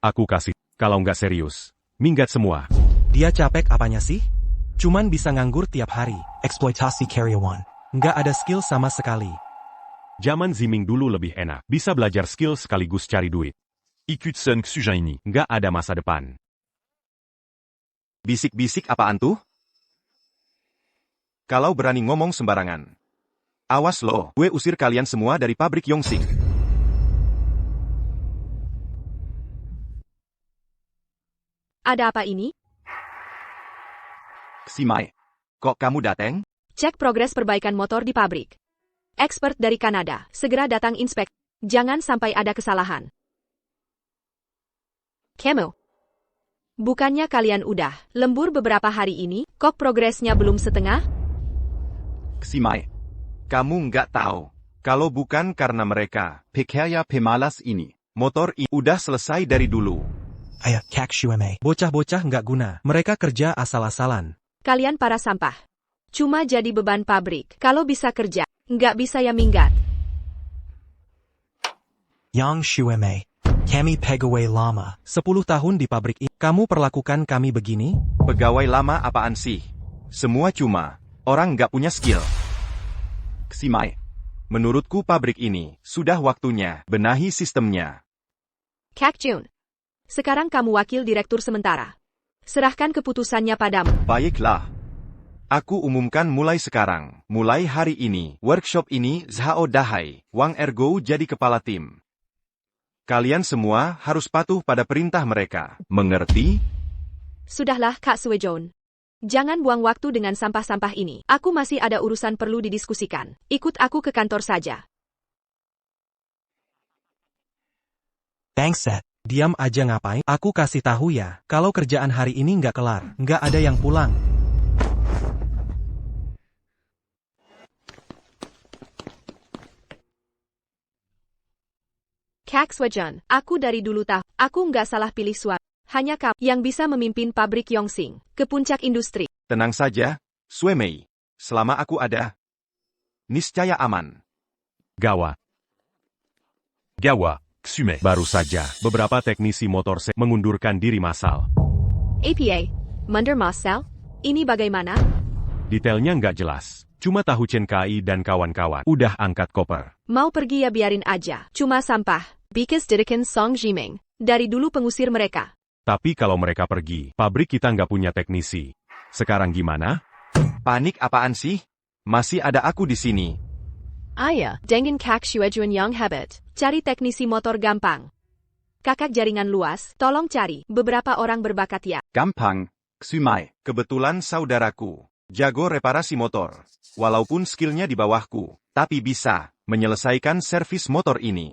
Aku kasih. Kalau nggak serius, minggat semua. Dia capek apanya sih? Cuman bisa nganggur tiap hari. Eksploitasi karyawan. Nggak ada skill sama sekali. Zaman Ziming dulu lebih enak. Bisa belajar skill sekaligus cari duit. Ikutsen Xujan ini. Nggak ada masa depan. Bisik-bisik apaan tuh? Kalau berani ngomong sembarangan. Awas lo, gue usir kalian semua dari pabrik Yongxing. Ada apa ini? Ximai, kok kamu dateng? Cek progres perbaikan motor di pabrik. Expert dari Kanada, segera datang inspek. Jangan sampai ada kesalahan. Kemo. Bukannya kalian udah lembur beberapa hari ini, kok progresnya belum setengah? Ximai, kamu nggak tahu. Kalau bukan karena mereka, Pekerja pemalas ini. motor ini udah selesai dari dulu. Ayo, Kak Xueme. Bocah-bocah nggak guna. Mereka kerja asal-asalan. Kalian para sampah. Cuma jadi beban pabrik. Kalau bisa kerja, nggak bisa ya minggat. Yang Xueme. Kami pegawai lama. 10 tahun di pabrik ini. Kamu perlakukan kami begini? Pegawai lama apaan sih? Semua cuma orang nggak punya skill. Ximai, menurutku pabrik ini sudah waktunya benahi sistemnya. Kak Jun. Sekarang kamu wakil direktur sementara. Serahkan keputusannya padamu. Baiklah. Aku umumkan mulai sekarang. Mulai hari ini, workshop ini Zhao Dahai, Wang Ergo jadi kepala tim. Kalian semua harus patuh pada perintah mereka. Mengerti? Sudahlah, Kak Suejon. Jangan buang waktu dengan sampah-sampah ini. Aku masih ada urusan perlu didiskusikan. Ikut aku ke kantor saja. Thanks, Seth. Diam aja ngapain? Aku kasih tahu ya, kalau kerjaan hari ini nggak kelar, nggak ada yang pulang. Kak Suejon, aku dari dulu tahu, aku nggak salah pilih suami. Hanya kamu yang bisa memimpin pabrik Yongxing ke puncak industri. Tenang saja, Suemei. Selama aku ada, niscaya aman. Gawa. Xume. Baru saja, beberapa teknisi motor mengundurkan diri massal. APA, Munder Marcel, ini bagaimana? Detailnya nggak jelas. Cuma tahu Chen Kai dan kawan-kawan udah angkat koper. Mau pergi ya biarin aja. Cuma sampah. Because Didikan Song Jiming. Dari dulu pengusir mereka. Tapi kalau mereka pergi, pabrik kita nggak punya teknisi. Sekarang gimana? Panik apaan sih? Masih ada aku di sini. Ayah, dengan Kak Xuejuan yang hebat. Cari teknisi motor gampang. Kakak jaringan luas, tolong cari beberapa orang berbakat ya. Gampang. Ximai. Kebetulan saudaraku, jago reparasi motor. Walaupun skillnya di bawahku, tapi bisa menyelesaikan servis motor ini.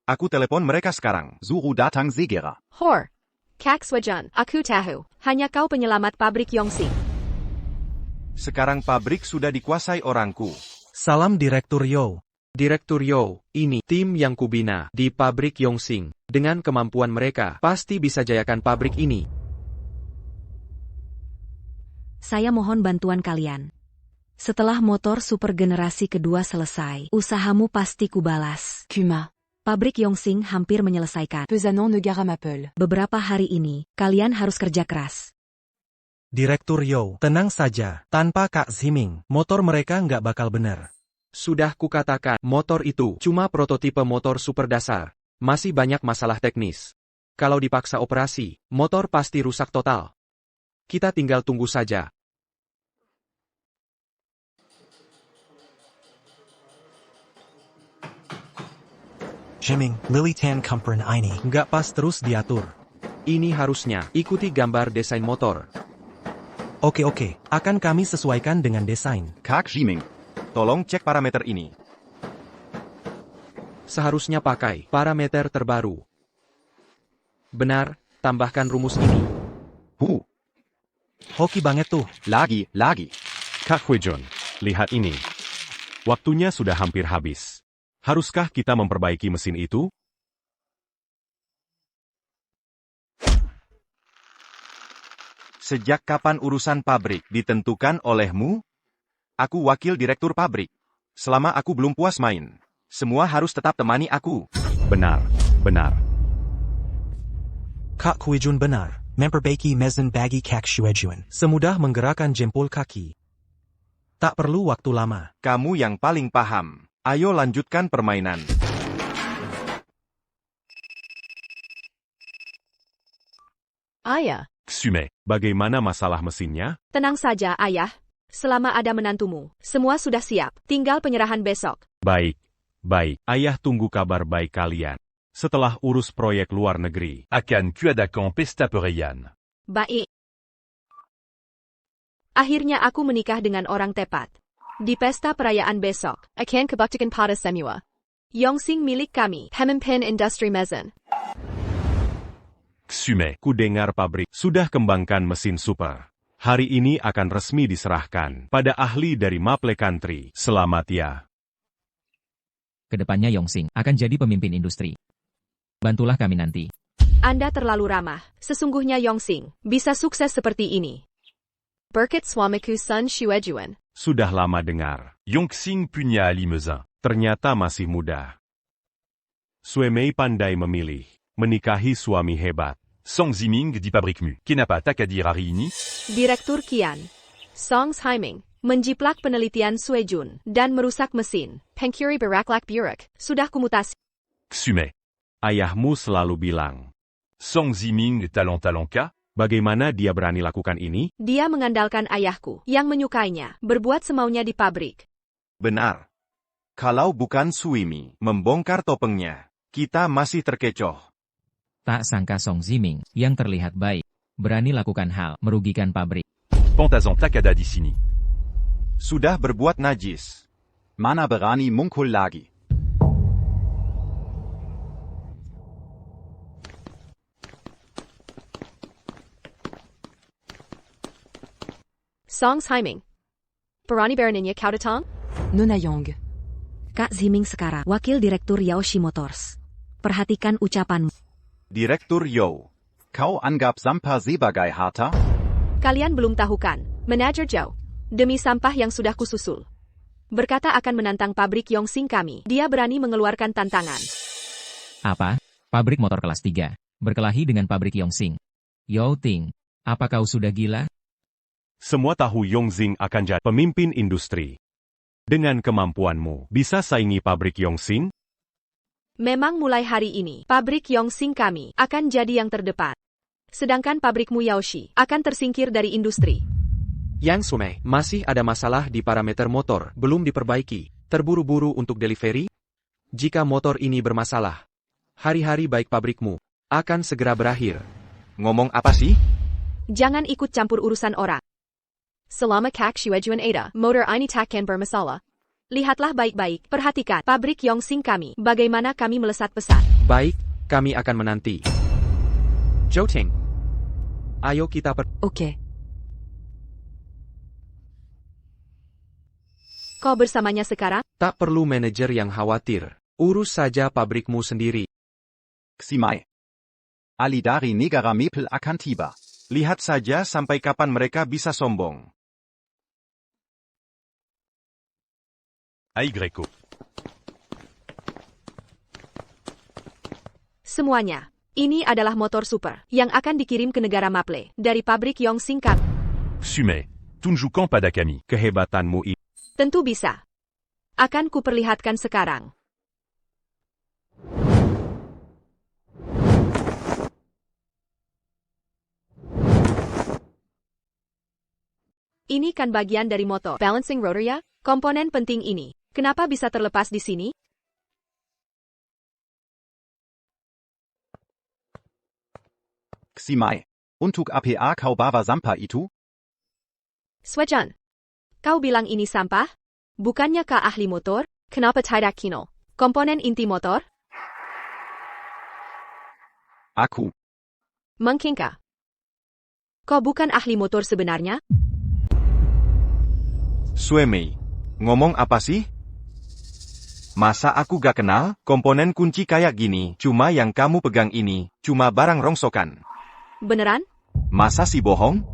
Aku telepon mereka sekarang. Suruh datang segera. Hor. Kak Xuejuan, aku tahu. Hanya kau penyelamat pabrik Yongxing. Sekarang pabrik sudah dikuasai orangku. Salam Direktur Yo. Direktur Yo, ini tim yang kubina di pabrik Yongxing. Dengan kemampuan mereka, pasti bisa jayakan pabrik ini. Saya mohon bantuan kalian. Setelah motor super generasi kedua selesai, usahamu pasti kubalas. Kuma. Pabrik Yongxing hampir menyelesaikan. Pesanan negara Maple. Beberapa hari ini, kalian harus kerja keras. Direktur Yo, tenang saja. Tanpa Kak Ziming, motor mereka nggak bakal bener. Sudah kukatakan, motor itu cuma prototipe motor super dasar. Masih banyak masalah teknis. Kalau dipaksa operasi, motor pasti rusak total. Kita tinggal tunggu saja. Jiming, Lily Tan Kumperen ini. Nggak pas terus diatur. Ini harusnya ikuti gambar desain motor. Oke, akan kami sesuaikan dengan desain. Kak Jiming. Tolong cek parameter ini. Seharusnya pakai parameter terbaru. Benar, tambahkan rumus ini. Hoki banget tuh. Lagi. Kak Huijun, lihat ini. Waktunya sudah hampir habis. Haruskah kita memperbaiki mesin itu? Sejak kapan urusan pabrik ditentukan olehmu? Aku wakil direktur pabrik. Selama aku belum puas main, semua harus tetap temani aku. Benar. Kak Huijun benar. Memperbaiki mesin bagi Kak Shuejuan. Semudah menggerakkan jempol kaki. Tak perlu waktu lama. Kamu yang paling paham. Ayo lanjutkan permainan. Ayah, Xume, bagaimana masalah mesinnya? tenang saja ayah. Selama ada menantumu, semua sudah siap. Tinggal penyerahan besok. Baik. Ayah tunggu kabar baik kalian. Setelah urus proyek luar negeri. Akan Kuadakan Pesta Pereyan. Baik. Akhirnya aku menikah dengan orang tepat. Di pesta perayaan besok, akan kebaktikan pada semua. Yongxing milik kami, pemimpin industri mesin. Xume, ku dengar pabrik sudah kembangkan mesin super. Hari ini akan resmi diserahkan pada ahli dari Maple Country. Selamat ya. Kedepannya Yongxing akan jadi pemimpin industri. Bantulah kami nanti. Anda terlalu ramah. Sesungguhnya Yongxing bisa sukses seperti ini. Berkat suamiku Sun Shuejuan. Sudah lama dengar. Yongxing punya limousin. Ternyata masih muda. Suemei pandai memilih. Menikahi suami hebat. Song Ziming di pabrik mu. Kenapa tak hadir hari ini? Direktur Kian, Song Haiming, menjiplak penelitian Suejun dan merusak mesin. Pengkiri beraklak buruk. Sudah kumutasi. Xume. Ayahmu selalu bilang. Song Ziming talent ka? Bagaimana dia berani lakukan ini? Dia mengandalkan ayahku yang menyukainya, berbuat semaunya di pabrik. Benar. Kalau bukan Suimi membongkar topengnya, kita masih terkecoh. Tak sangka Song Ziming, yang terlihat baik, berani lakukan hal merugikan pabrik. Pantazan Takada di sini. Sudah berbuat najis. Mana berani mungkul lagi. Song Haiming. Berani beraninya kau datang? Nona Yong. Kak Ziming sekarang, wakil direktur Yaoshi Motors. Perhatikan ucapanmu. Direktur Yo. Kau anggap sampah sebagai harta? Kalian belum tahu kan, Manajer Zhou. Demi sampah yang sudah kususul. Berkata akan menantang pabrik Yongxing kami. Dia berani mengeluarkan tantangan. Apa? Pabrik motor kelas 3. Berkelahi dengan pabrik Yongxing. Yo Ting, apa kau sudah gila? Semua tahu Yongxing akan jadi pemimpin industri. Dengan kemampuanmu, bisa saingi pabrik Yongxing? Memang mulai hari ini, pabrik Yongxing kami akan jadi yang terdepan. Sedangkan pabrikmu Yaoshi akan tersingkir dari industri. Yang Sume, masih ada masalah di parameter motor, belum diperbaiki. Terburu-buru untuk delivery? Jika motor ini bermasalah, hari-hari baik pabrikmu akan segera berakhir. Ngomong apa sih? Jangan ikut campur urusan orang. Selama Kak Shuejuan ada, motor ini takkan bermasalah. Lihatlah baik-baik, perhatikan pabrik Yongxing kami, bagaimana kami melesat pesat. Baik, kami akan menanti. Zhou Ting, ayo kita Oke. Kau bersamanya sekarang? Tak perlu manajer yang khawatir. Urus saja pabrikmu sendiri. Ximai. Ali dari negara Maple akan tiba. Lihat saja sampai kapan mereka bisa sombong. Aigreko. Semuanya. Ini adalah motor super yang akan dikirim ke negara Maple dari pabrik Yongxing kami. Xume. Tunjukan pada kami. Kehebatanmu ini. Tentu bisa. Akan kuperlihatkan sekarang. Ini kan bagian dari motor. Balancing rotor ya? Komponen penting ini. Kenapa bisa terlepas di sini? Ximai. Untuk apa kau bawa sampah itu? Swejan. Kau bilang ini sampah? Bukannya kau ahli motor? Kenapa tidak kino? Komponen inti motor? Aku. Mungkinkah? Kau bukan ahli motor sebenarnya? Suemei, ngomong apa sih? Masa aku gak kenal? Komponen kunci kayak gini, cuma yang kamu pegang ini, cuma barang rongsokan. Beneran? Masa sih bohong?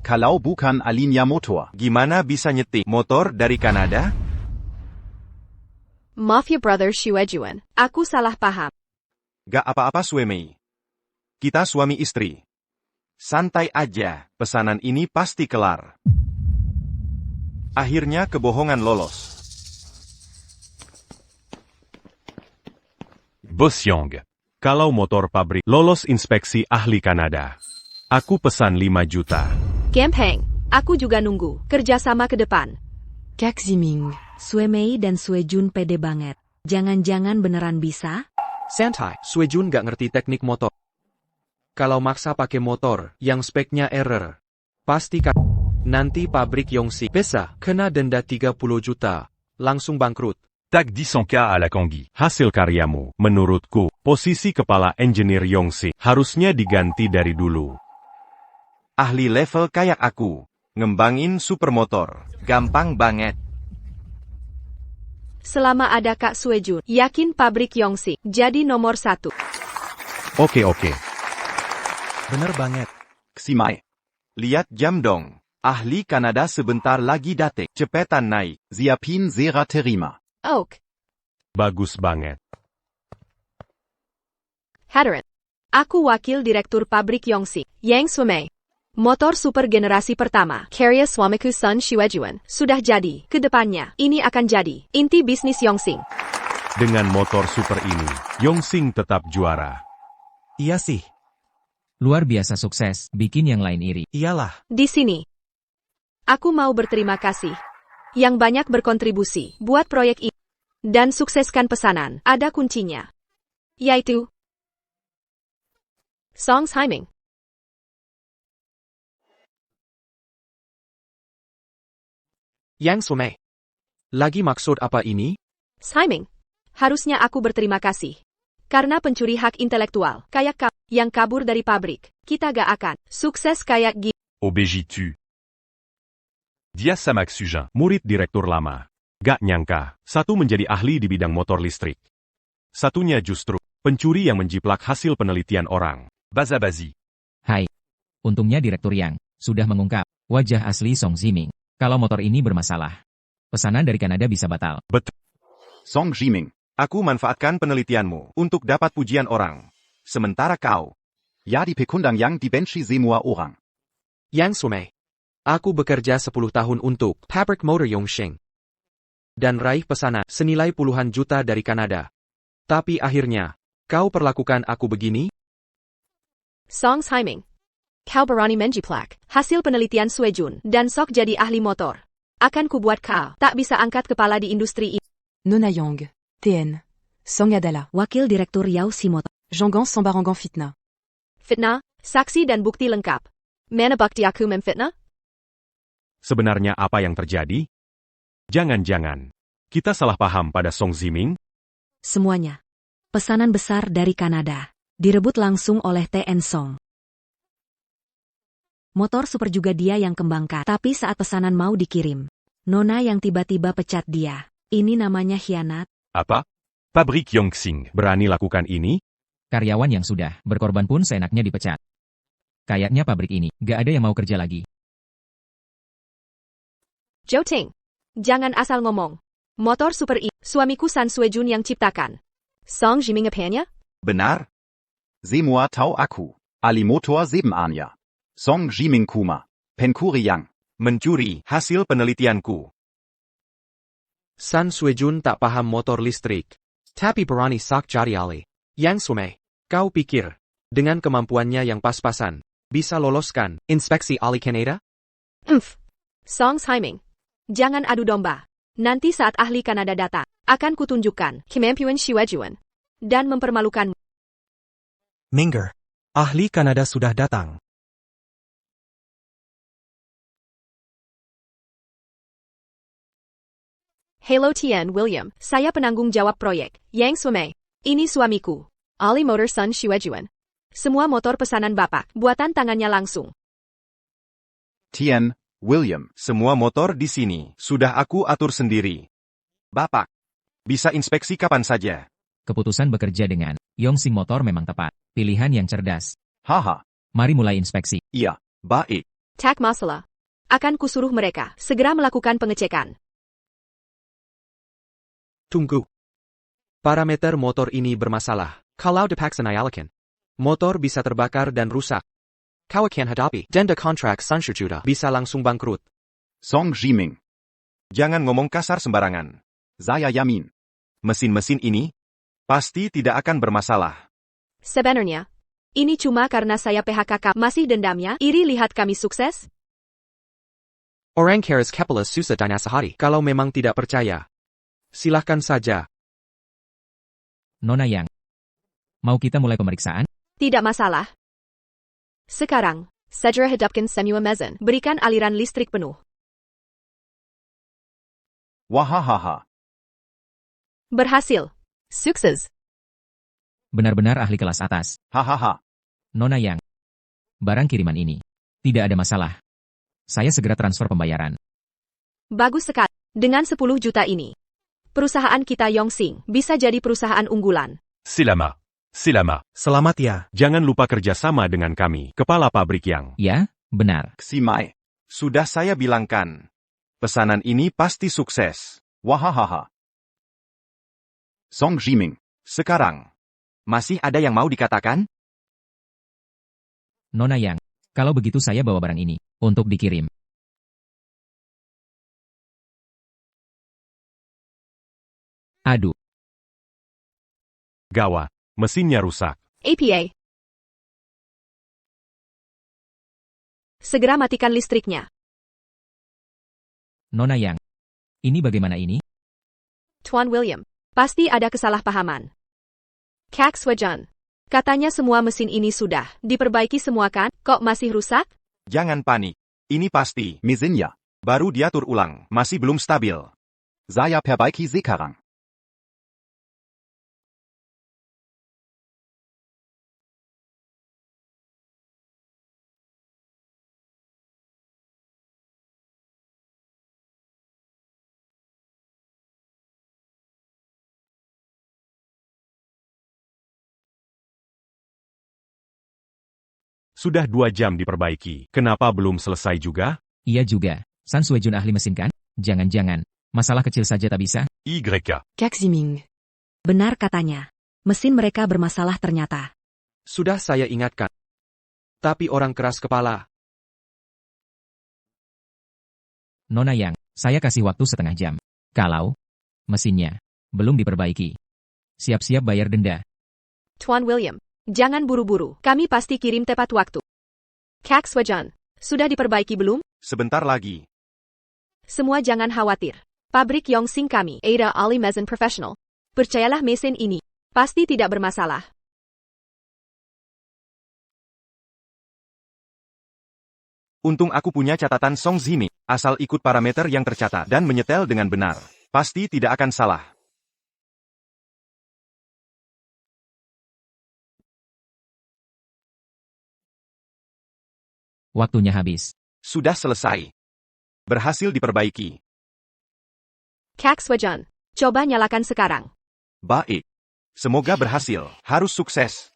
Kalau bukan Alinea Motor. Gimana bisa nyetik motor dari Kanada? Mafia Brothers Shuejuan. Aku salah paham. Gak apa-apa Suemei. Kita suami istri. Santai aja, pesanan ini pasti kelar. Akhirnya kebohongan lolos. Bos Yong. Kalau motor pabrik lolos inspeksi ahli Kanada. Aku pesan 5 juta. Gampang. Aku juga nunggu. Kerjasama ke depan. Kak Ziming. Suemei dan Suejun pede banget. Jangan-jangan beneran bisa? Santai, Suejun gak ngerti teknik motor. Kalau maksa pakai motor yang speknya error, pasti nanti pabrik Yongxing bisa kena denda 30 juta, langsung bangkrut. TAC 10K à la Kangui. Hasil karyamu, menurutku, posisi kepala engineer Yongxing harusnya diganti dari dulu. Ahli level kayak aku, ngembangin supermotor, gampang banget. Selama ada Kak Suejun, yakin pabrik Yongxing jadi nomor 1. Oke. Bener banget. Ximai. Lihat jam dong. Ahli Kanada sebentar lagi datang. Cepetan naik. Siapin Sera terima. Oak. Bagus banget. Hadarin. Aku wakil direktur pabrik Yongxing, Yang Suemei. Motor super generasi pertama, Karya Suamiku Sun Shuejuan, sudah jadi. Kedepannya, ini akan jadi inti bisnis Yongxing. Dengan motor super ini, Yongxing tetap juara. Iya sih. Luar biasa sukses, bikin yang lain iri. Iyalah. Di sini, aku mau berterima kasih yang banyak berkontribusi buat proyek ini dan sukseskan pesanan. Ada kuncinya, yaitu Song Zhiming. Yang Suemei. Lagi maksud apa ini? Zhiming, harusnya aku berterima kasih. Karena pencuri hak intelektual, kayak kamu, yang kabur dari pabrik, kita gak akan sukses kayak gini. Obejitu. Dia Samak Sujin. Murid direktur lama. Gak nyangka, satu menjadi ahli di bidang motor listrik. Satunya justru, pencuri yang menjiplak hasil penelitian orang. Bazabazi. Hai. Untungnya Direktur Yang sudah mengungkap wajah asli Song Ziming. Kalau motor ini bermasalah, pesanan dari Kanada bisa batal. Betul. Song Zhiming. Aku manfaatkan penelitianmu untuk dapat pujian orang. Sementara kau, Ja die Pekundang Yang di Benchi semua orang. Yang Suemei. Aku bekerja 10 tahun untuk pabrik motor Yongxing. Dan raih pesanan senilai puluhan juta dari Kanada. Tapi akhirnya, kau perlakukan aku begini? Song Zhiming. Kau berani menjiplak hasil penelitian Suejun dan sok jadi ahli motor. Akan kubuat kau tak bisa angkat kepala di industri ini. Nona Yang. TN. Song Adala. Wakil Direktur Yao Simoto. Jongan Sambarangan Fitna. Fitnah, saksi dan bukti lengkap. Mana bukti aku memfitnah? Sebenarnya apa yang terjadi? Jangan-jangan, kita salah paham pada Song Ziming? Semuanya. Pesanan besar dari Kanada. Direbut langsung oleh TN Song. Motor super juga dia yang kembangkan. Tapi saat pesanan mau dikirim, Nona yang tiba-tiba pecat dia. Ini namanya khianat. Apa? Pabrik Yongxing. Berani lakukan ini? Karyawan yang sudah berkorban pun seenaknya dipecat. Kayaknya pabrik ini gak ada yang mau kerja lagi. Zhou Ting. Jangan asal ngomong. Motor super ini, suamiku Sun Suejun yang ciptakan. Song Zhiming apanya? Benar? Semua tahu aku. Ali Motor 7 Anya. Song Zhiming Kuma. Pencuri Yang. mencuri hasil penelitianku. Sun Suejun tak paham motor listrik. Tapi berani sak cari alih. Yang Suemei, kau pikir, dengan kemampuannya yang pas-pasan, bisa loloskan inspeksi ahli Kanada? Song Zhiming. Jangan adu domba. Nanti saat ahli Kanada datang, akan kutunjukkan kemampuan Shuejuan dan mempermalukan. Minger. Ahli Kanada sudah datang. Hello Tian William, saya penanggung jawab proyek, Yang Suemei. Ini suamiku, Ali Motor Sun Shuejuan. Semua motor pesanan Bapak, buatan tangannya langsung. Tien, William. Semua motor di sini sudah aku atur sendiri. Bapak, bisa inspeksi kapan saja. Keputusan bekerja dengan Yongxing Motor memang tepat. Pilihan yang cerdas. Haha. Mari mulai inspeksi. Iya, Baik. Tak masalah. Akan kusuruh mereka segera melakukan pengecekan. Tunggu. Parameter motor ini bermasalah. Kalau dipaksa nyalakan, motor bisa terbakar dan rusak. Kau akan hadapi denda kontrak Sanshurjuda bisa langsung bangkrut. Song Jiming. Jangan ngomong kasar sembarangan. Saya yamin. Mesin-mesin ini pasti tidak akan bermasalah. Sebenarnya, ini cuma karena saya PHK masih dendamnya. Iri lihat kami sukses? Orang keras kepala susah dan sehari. Kalau memang tidak percaya, silahkan saja. Nona Yang. Mau kita mulai pemeriksaan? Tidak masalah. Sekarang, segera hadapkan semua mesin. Berikan aliran listrik penuh. Wahahaha. Berhasil. Sukses. Benar-benar ahli kelas atas. Hahaha. Nona Yang. Barang kiriman ini. Tidak ada masalah. Saya segera transfer pembayaran. Bagus sekali. Dengan 10 juta ini, perusahaan kita Yongxing bisa jadi perusahaan unggulan. Selama. Selama. Selamat ya. Jangan lupa kerjasama dengan kami, kepala pabrik Yang. Ya, benar. Ximai. Sudah saya bilangkan. Pesanan ini pasti sukses. Wahahaha. Song Jiming. Sekarang, masih ada yang mau dikatakan? Nona Yang. Kalau begitu saya bawa barang ini untuk dikirim. Aduh. Gawat, mesinnya rusak. APA. Segera matikan listriknya. Nona Yang. Ini bagaimana ini? Tuan William, pasti ada kesalahpahaman. Kak Swajan. Katanya semua mesin ini sudah diperbaiki semua kan? Kok masih rusak? Jangan panik. Ini pasti. Mesinnya. Baru diatur ulang. Masih belum stabil. Saya perbaiki sekarang. Sudah 2 jam diperbaiki. Kenapa belum selesai juga? Iya juga. San Suejun ahli mesin kan? Jangan-jangan. Masalah kecil saja tak bisa? YK. Kak Ziming. Benar katanya. Mesin mereka bermasalah ternyata. Sudah saya ingatkan. Tapi orang keras kepala. Nona Yang, saya kasih waktu setengah jam. Kalau mesinnya belum diperbaiki, siap-siap bayar denda. Tuan William, jangan buru-buru. Kami pasti kirim tepat waktu. Kak Swajan, sudah diperbaiki belum? Sebentar lagi. Semua jangan khawatir. Pabrik Yongxing kami, Ada Ali Mesin Professional. Percayalah mesin ini. Pasti tidak bermasalah. Untung aku punya catatan Song Zimi. Asal ikut parameter yang tercatat dan menyetel dengan benar. Pasti tidak akan salah. Waktunya habis. Sudah selesai. Berhasil diperbaiki. Kak Swajan, coba nyalakan sekarang. Baik. Semoga berhasil. Harus sukses.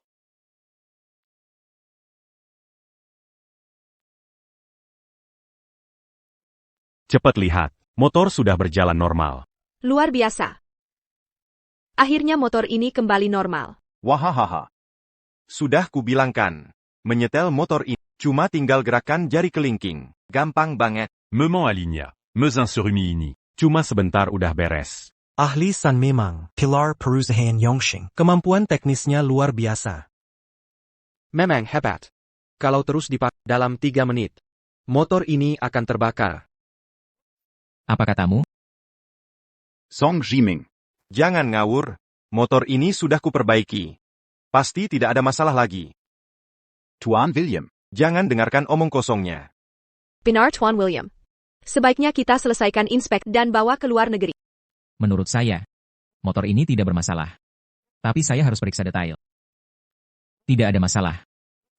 Cepat lihat, motor sudah berjalan normal. Luar biasa. Akhirnya motor ini kembali normal. Wahahaha. Sudah kubilangkan. Menyetel motor ini. Cuma tinggal gerakan jari kelingking. Gampang banget. Moment aligna. Mezin surumi ini. Cuma sebentar udah beres. Ahli San memang, pilar perusahaan Yongxing. Kemampuan teknisnya luar biasa. Memang hebat. Kalau terus dipakai dalam 3 menit, motor ini akan terbakar. Apa katamu? Song Jiming. Jangan ngawur. Motor ini sudah kuperbaiki. Pasti tidak ada masalah lagi. Tuan William. Jangan dengarkan omong kosongnya. Benar Tuan William. Sebaiknya kita selesaikan inspek dan bawa ke luar negeri. Menurut saya, motor ini tidak bermasalah. Tapi saya harus periksa detail. Tidak ada masalah.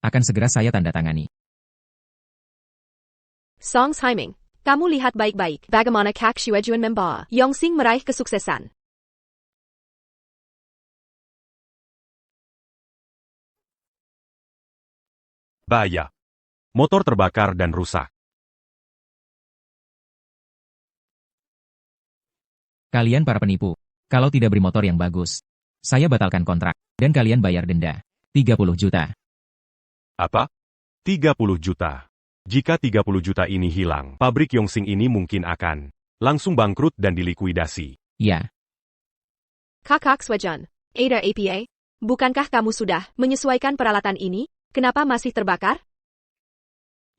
Akan segera saya tanda tangani. Song Himing, kamu lihat baik-baik bagaimana Kak Shuejuan membawa Yongxing meraih kesuksesan. Bahaya. Motor terbakar dan rusak. Kalian para penipu. Kalau tidak beri motor yang bagus, saya batalkan kontrak, dan kalian bayar denda. 30 juta. Apa? 30 juta. Jika 30 juta ini hilang, pabrik Yongxing ini mungkin akan langsung bangkrut dan dilikuidasi. Ya. Kakak Shuejuan, Ada APA, bukankah kamu sudah menyesuaikan peralatan ini? Kenapa masih terbakar?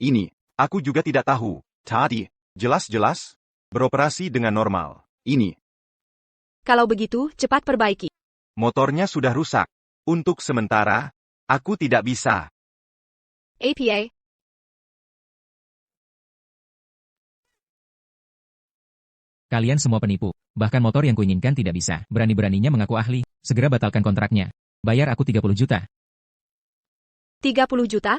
Ini, aku juga tidak tahu. Tadi, jelas-jelas, beroperasi dengan normal. Ini, Kalau begitu, cepat perbaiki. motornya sudah rusak. Untuk sementara, aku tidak bisa. APA, Kalian semua penipu. Bahkan motor yang kuinginkan tidak bisa. Berani-beraninya mengaku ahli. Segera batalkan kontraknya. Bayar aku 30 juta. 30 juta?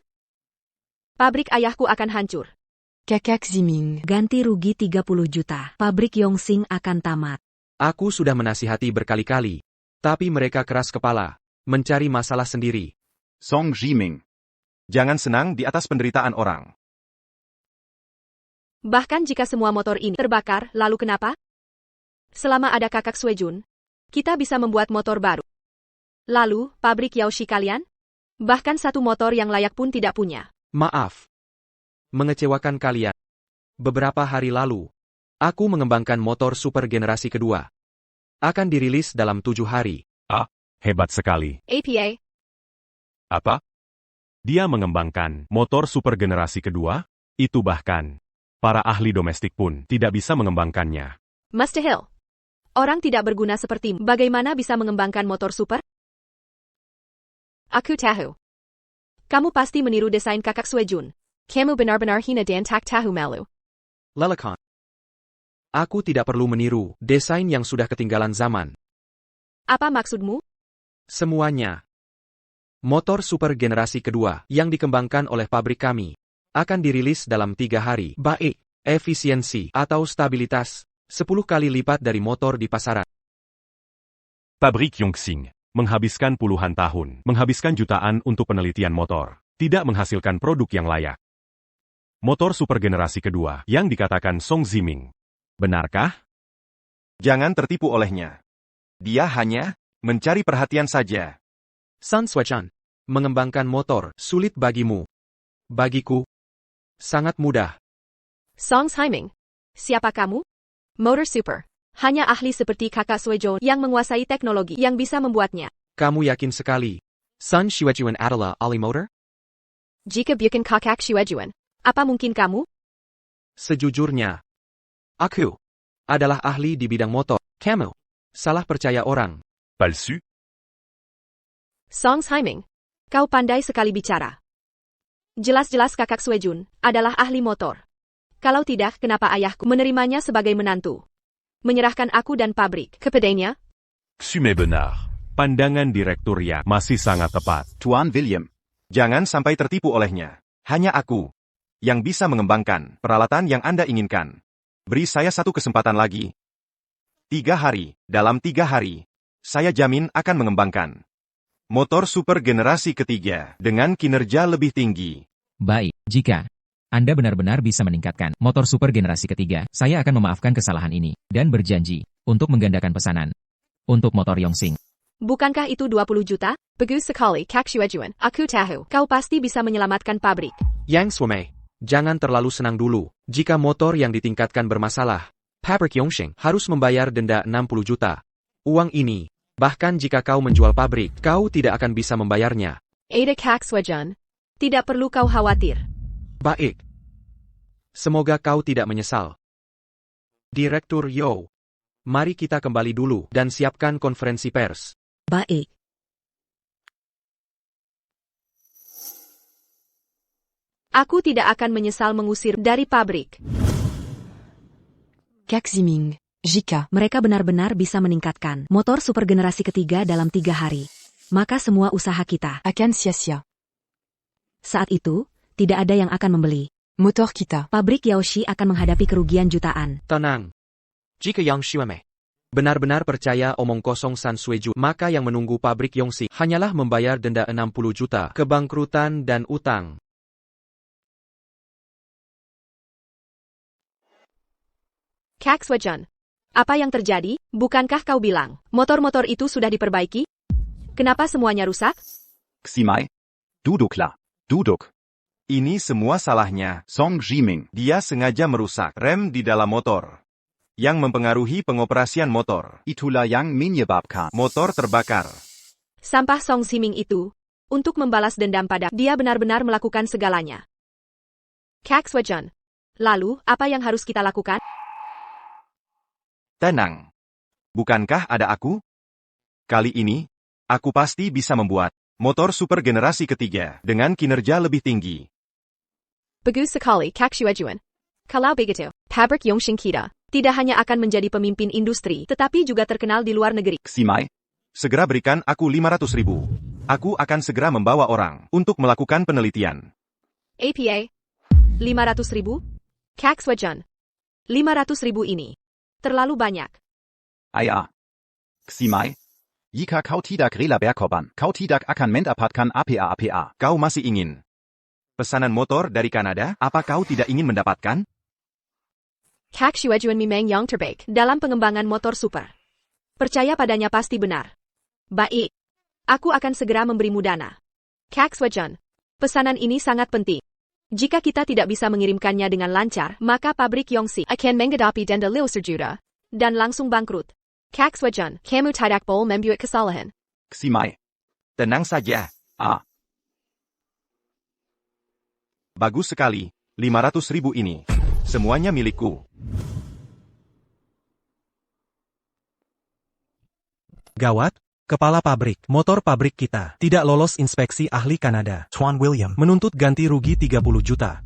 Pabrik ayahku akan hancur. Kakak Ziming. Ganti rugi 30 juta. Pabrik Yongxing akan tamat. Aku sudah menasihati berkali-kali. Tapi mereka keras kepala. Mencari masalah sendiri. Song Jiming. Jangan senang di atas penderitaan orang. Bahkan jika semua motor ini terbakar, lalu kenapa? Selama ada kakak Shuejuan, kita bisa membuat motor baru. Lalu, pabrik Yaoshi kalian? Bahkan satu motor yang layak pun tidak punya. Maaf. Mengecewakan kalian. Beberapa hari lalu, aku mengembangkan motor super generasi kedua. Akan dirilis dalam 7 hari. Hebat sekali. APA, Apa? Dia mengembangkan motor super generasi kedua? Itu bahkan para ahli domestik pun tidak bisa mengembangkannya. Mustahil. Orang tidak berguna seperti bagaimana bisa mengembangkan motor super? Aku tahu. Kamu pasti meniru desain kakak Shuejuan. Kamu benar-benar hina dan tak tahu malu. Lelekan. Aku tidak perlu meniru desain yang sudah ketinggalan zaman. Apa maksudmu? Semuanya. Motor super generasi kedua yang dikembangkan oleh pabrik kami akan dirilis dalam 3 hari. Baik, efisiensi atau stabilitas 10 kali lipat dari motor di pasaran. Pabrik Yongxing menghabiskan puluhan tahun, menghabiskan jutaan untuk penelitian motor, tidak menghasilkan produk yang layak. Motor super generasi kedua yang dikatakan Song Ziming. Benarkah? Jangan tertipu olehnya. Dia hanya mencari perhatian saja. Sun Shuejuan, mengembangkan motor sulit bagimu. Bagiku, sangat mudah. Song Himing. Siapa kamu? Motor super. Hanya ahli seperti kakak Shuejuan yang menguasai teknologi yang bisa membuatnya. Kamu yakin sekali? Sun Shuejuan adalah ahli motor? Jika bukan kakak Shuejuan, apa mungkin kamu? Sejujurnya, aku adalah ahli di bidang motor. Kamu salah percaya orang. Palsu? Song Himing. Kau pandai sekali bicara. Jelas-jelas kakak Shuejuan adalah ahli motor. Kalau tidak, kenapa ayahku menerimanya sebagai menantu? Menyerahkan aku dan pabrik kepadanya? Xume benar. Pandangan Direktur Ya masih sangat tepat. Tuan William. Jangan sampai tertipu olehnya. Hanya aku yang bisa mengembangkan peralatan yang Anda inginkan. Beri saya satu kesempatan lagi. 3 hari, dalam 3 hari, saya jamin akan mengembangkan motor super generasi ketiga dengan kinerja lebih tinggi. Baik, jika Anda benar-benar bisa meningkatkan motor super generasi ketiga, saya akan memaafkan kesalahan ini, dan berjanji untuk menggandakan pesanan untuk motor Yongxing. Bukankah itu 20 juta? Bagus sekali, Kak Shuejuan. Aku tahu, kau pasti bisa menyelamatkan pabrik. Yang Shuemei, jangan terlalu senang dulu. Jika motor yang ditingkatkan bermasalah, pabrik Yongxing harus membayar denda 60 juta. Uang ini, bahkan jika kau menjual pabrik, kau tidak akan bisa membayarnya. Ada Kak Shuejuan. Tidak perlu kau khawatir. Baik. Semoga kau tidak menyesal. Direktur Yo, mari kita kembali dulu dan siapkan konferensi pers. Baik. Aku tidak akan menyesal mengusir dari pabrik. Kak Ziming. Jika Mereka benar-benar bisa meningkatkan motor super generasi ketiga dalam 3 hari. Maka semua usaha kita akan sia-sia. saat itu, tidak ada yang akan membeli. Motor kita. Pabrik Yaoshi akan menghadapi kerugian jutaan. Tenang. Jika Yang Shuame benar-benar percaya omong kosong San Sueju, maka yang menunggu pabrik Yongxing hanyalah membayar denda 60 juta, kebangkrutan dan utang. Kak Swejon. Apa yang terjadi? Bukankah kau bilang, motor-motor itu sudah diperbaiki? Kenapa semuanya rusak? Ximai. Duduklah. Duduk. Ini semua salahnya Song Jiming. Dia sengaja merusak rem di dalam motor, yang mempengaruhi pengoperasian motor. Itulah yang menyebabkan Motor terbakar. Sampah Song Ximing itu, untuk membalas dendam pada dia benar-benar melakukan segalanya. Kak Swejon. Lalu, apa yang harus kita lakukan? Tenang. Bukankah ada aku? Kali ini, aku pasti bisa membuat motor super generasi ketiga dengan kinerja lebih tinggi. Bagus sekali, Kak Shuejuan. Kalau begitu, pabrik Yongxing kita tidak hanya akan menjadi pemimpin industri, tetapi juga terkenal di luar negeri. Ximai. Segera berikan aku 500.000. Aku akan segera membawa orang untuk melakukan penelitian. APA. 500.000? Kak Swejon. 500.000 ini terlalu banyak. Aya. Ximai. Jika kau tidak rela berkorban, kau tidak akan mendapatkan apa-apa. Kau masih ingin pesanan motor dari Kanada? Apa kau tidak ingin mendapatkan? Kak Shuejuan memang yang terbaik dalam pengembangan motor super. Percaya padanya pasti benar. Baik. Aku akan segera memberimu dana. Kak Swejon. Pesanan ini sangat penting. Jika kita tidak bisa mengirimkannya dengan lancar, maka pabrik Yongxing akan menghadapi denda 500 juta dan langsung bangkrut. Kak Swejon, kamu tidak boleh membuat kesalahan. Ximai. Tenang saja. Bagus sekali. 500.000 ini. Semuanya milikku. Gawat, kepala pabrik, motor pabrik kita tidak lolos inspeksi ahli Kanada. Tuan William menuntut ganti rugi 30 juta.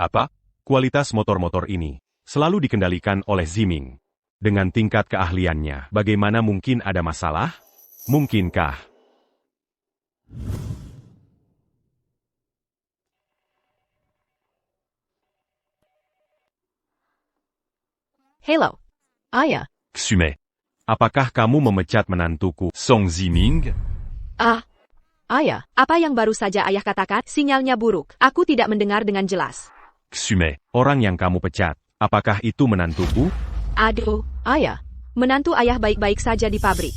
Apa? Kualitas motor-motor ini selalu dikendalikan oleh Ziming. Dengan tingkat keahliannya, bagaimana mungkin ada masalah? Mungkinkah? Hello. Ayah. Xume. Apakah kamu memecat menantuku, Song Ziming? Ayah, apa yang baru saja ayah katakan? Sinyalnya buruk. Aku tidak mendengar dengan jelas. Xume. orang yang kamu pecat? Apakah itu menantuku? Aduh, ayah. Menantu ayah baik-baik saja di pabrik.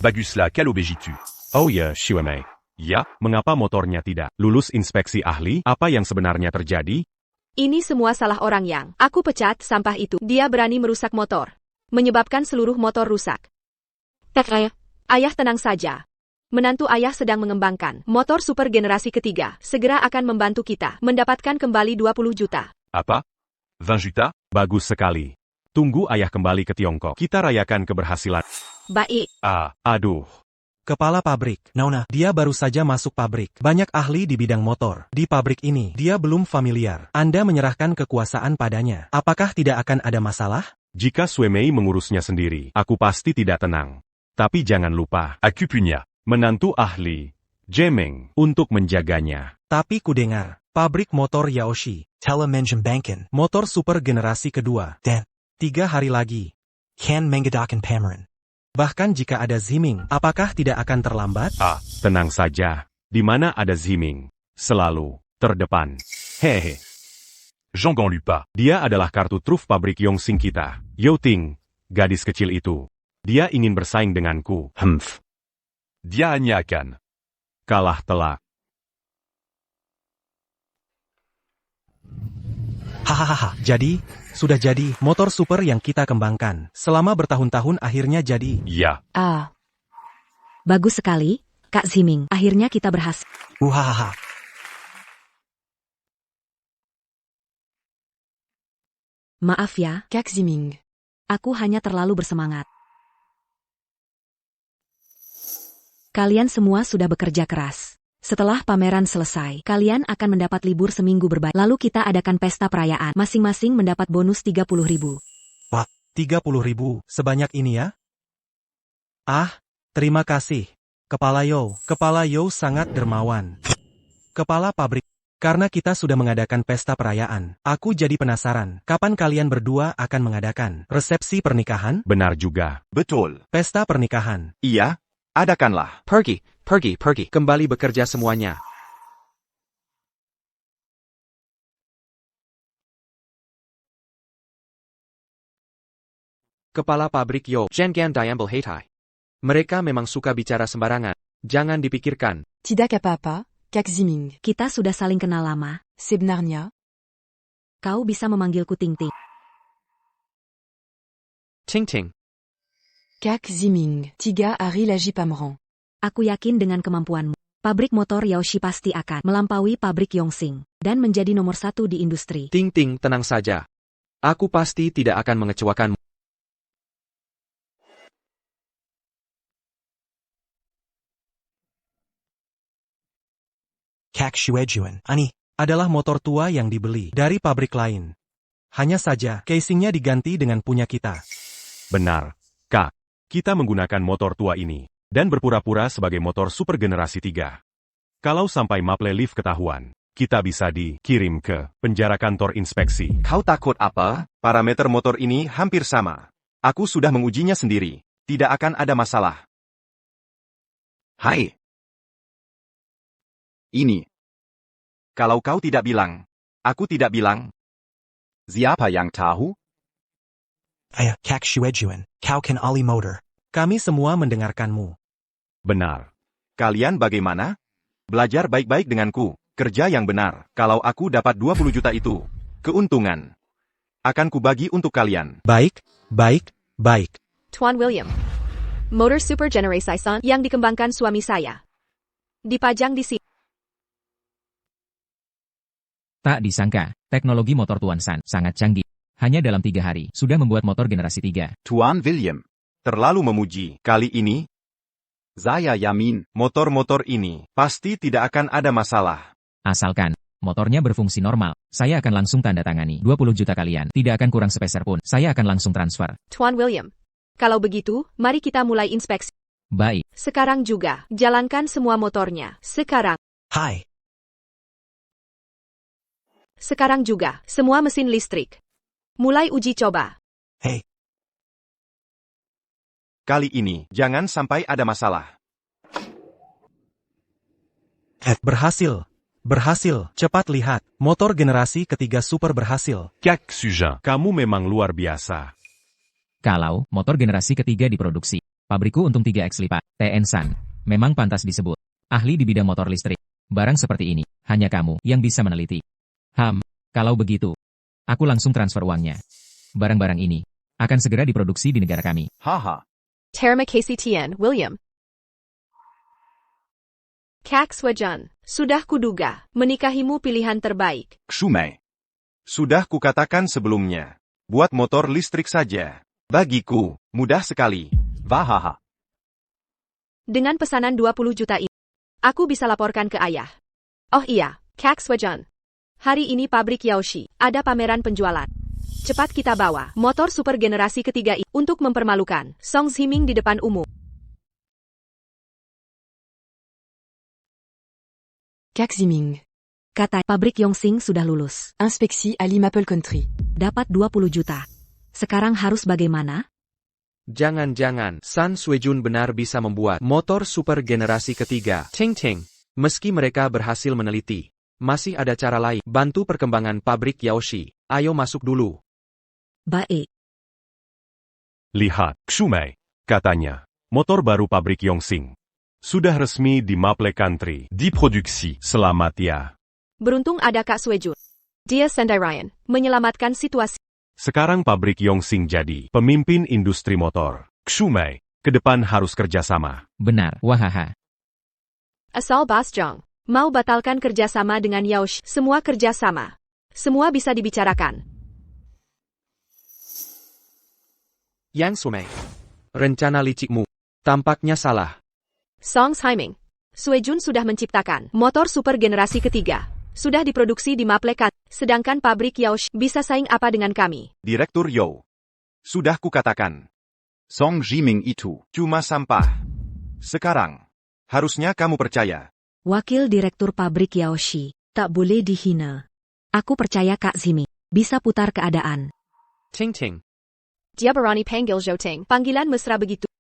Bagusla Kalobejitu. Oh ya, Shuame. Ya, Mengapa motornya tidak lulus inspeksi ahli? Apa yang sebenarnya terjadi? Ini semua salah orang yang aku pecat sampah itu. Dia berani merusak motor. Menyebabkan seluruh motor rusak. Ayah. Ayah tenang saja. Menantu ayah sedang mengembangkan motor super generasi ketiga. Segera akan membantu kita mendapatkan kembali 20 juta. apa? 20 juta? Bagus sekali. Tunggu ayah kembali ke Tiongkok. Kita rayakan keberhasilan. Baik. Aduh. Kepala pabrik, Nona, dia baru saja masuk pabrik. Banyak ahli di bidang motor. Di pabrik ini, dia belum familiar. Anda menyerahkan kekuasaan padanya. Apakah tidak akan ada masalah? Jika Suemei mengurusnya sendiri, aku pasti tidak tenang. Tapi jangan lupa, Aku punya. menantu ahli, Jemeng, untuk menjaganya. Tapi kudengar, pabrik motor Yaoshi, Telemenjembanken, motor super generasi kedua, dan 3 hari lagi, Kan mengadakan pameran. Bahkan jika ada Ziming, apakah tidak akan terlambat? Tenang saja. Di mana ada Ziming? Selalu terdepan. Hehe. Jean Ganlupa. Dia adalah kartu truf pabrik Yongxing kita. Yoting, gadis kecil itu. Dia ingin bersaing denganku. Dia hanya akan Kalah telak. Hahaha, jadi, sudah jadi, motor super yang kita kembangkan. Selama bertahun-tahun akhirnya jadi. Ya. Bagus sekali, Kak Ziming. Akhirnya kita berhasil. Uhahaha. Maaf ya, Kak Ziming. aku hanya terlalu bersemangat. Kalian semua sudah bekerja keras. Setelah pameran selesai, kalian akan mendapat libur seminggu berbayar. Lalu kita adakan pesta perayaan. Masing-masing mendapat bonus 30.000. Wah, 30.000, sebanyak ini ya? Terima kasih. Kepala Yo sangat dermawan. Kepala pabrik. Karena kita sudah mengadakan pesta perayaan, aku jadi penasaran, kapan kalian berdua akan mengadakan resepsi pernikahan? Benar juga. Betul. Pesta pernikahan. Iya, adakanlah. Pergi. Kembali bekerja semuanya. Kepala pabrik Yo, Zhengan Diamble Heitai. Mereka memang suka bicara sembarangan. Jangan dipikirkan. Tidak apa-apa, Kak Ziming. Kita sudah saling kenal lama. Sebenarnya, Kau bisa memanggilku Ting Ting. Ting Ting. Kak Ziming. 3 hari lagi pameran. Aku yakin dengan kemampuanmu, pabrik motor Yaoshi pasti akan melampaui pabrik Yongxing dan menjadi nomor 1 di industri. Ting Ting, tenang saja. Aku pasti tidak akan mengecewakanmu. Kak Shuejuan. Ani, adalah motor tua yang dibeli dari pabrik lain. Hanya saja, casingnya diganti dengan punya kita. Benar, Kak. Kita menggunakan motor tua ini, dan berpura-pura sebagai motor super generasi 3. Kalau sampai Maple Leaf ketahuan, kita bisa dikirim ke penjara kantor inspeksi. Kau takut apa? Parameter motor ini hampir sama. Aku sudah mengujinya sendiri. Tidak akan ada masalah. Hai. Ini. Kalau kau tidak bilang, aku tidak bilang. Siapa yang tahu? Ayah, Kak Shuejuan, kau kan Ali Motor. Kami semua mendengarkanmu. Benar. Kalian bagaimana? Belajar baik-baik denganku. Kerja yang benar. Kalau aku dapat 20 juta itu, keuntungan akan kubagi untuk kalian. Baik. Tuan William. Motor Super Generasi Son yang dikembangkan suami saya. Dipajang di sini. Tak disangka, teknologi motor Tuan San sangat canggih. Hanya dalam 3 hari, sudah membuat motor generasi 3. Tuan William. Terlalu memuji. Kali ini, Saya yamin. motor-motor ini pasti tidak akan ada masalah. Asalkan motornya berfungsi normal, saya akan langsung tanda tangani 20 juta kalian. Tidak akan kurang sepeser pun, saya akan langsung transfer. Tuan William. Kalau begitu, mari kita mulai inspeksi. Baik, Sekarang juga, jalankan semua motornya. Hai. Sekarang juga, semua mesin listrik. Mulai uji coba. Hei. Kali ini, jangan sampai ada masalah. Berhasil. Cepat lihat, motor generasi ketiga super berhasil. Kak Sujan, kamu memang luar biasa. kalau motor generasi ketiga diproduksi, pabrikku untung 3x lipat. TN San, memang pantas disebut ahli di bidang motor listrik. Barang seperti ini, hanya kamu yang bisa meneliti. Kalau begitu, aku langsung transfer uangnya. Barang-barang ini akan segera diproduksi di negara kami. Haha. Terima kasih Tian, William. Kak Swejan, sudah kuduga, menikahimu pilihan terbaik. Ksumei. Sudah kukatakan sebelumnya. Buat motor listrik saja. Bagiku, mudah sekali. Wahaha. Dengan pesanan 20 juta ini, aku bisa laporkan ke ayah. Oh iya, Kak Swejan. Hari ini pabrik Yaoshi, ada pameran penjualan. Cepat kita bawa motor super generasi ketiga ini untuk mempermalukan Song Ziming di depan umum. Kak Ziming. Kata pabrik Yongxing sudah lulus. Inspeksi Ali Maple Country. Dapat 20 juta. Sekarang harus bagaimana? Jangan-jangan San Suejun benar bisa membuat motor super generasi ketiga. Ting Ting. Meski mereka berhasil meneliti, masih ada cara lain. Bantu perkembangan pabrik Yaoshi. Ayo masuk dulu. Baik. Lihat, Ksumei. Katanya, motor baru pabrik Yongxing sudah resmi di Maple Country. Diproduksi. Selamat ya. Beruntung ada Kak Suejun. Dia Sendai Ryan, menyelamatkan situasi. Sekarang pabrik Yongxing jadi pemimpin industri motor. Ksumei, ke depan harus kerjasama. Benar, wahaha. Asal Bas Jong, mau batalkan kerjasama dengan Yaoshi. Semua kerjasama. Semua bisa dibicarakan. Yang Sumei. Rencana licikmu tampaknya salah. Song Ziming. Suejun sudah menciptakan motor super generasi ketiga. Sudah diproduksi di Maple Country. Sedangkan pabrik Yaoshi bisa saing apa dengan kami? Direktur Yo. Sudah kukatakan. Song Ziming itu Cuma sampah. Sekarang, harusnya kamu percaya. Wakil Direktur Pabrik Yaoshi. Tak boleh dihina. Aku percaya Kak Zimi bisa putar keadaan. Ting Ting. Dia berani panggil Zhou. Panggilan mesra begitu.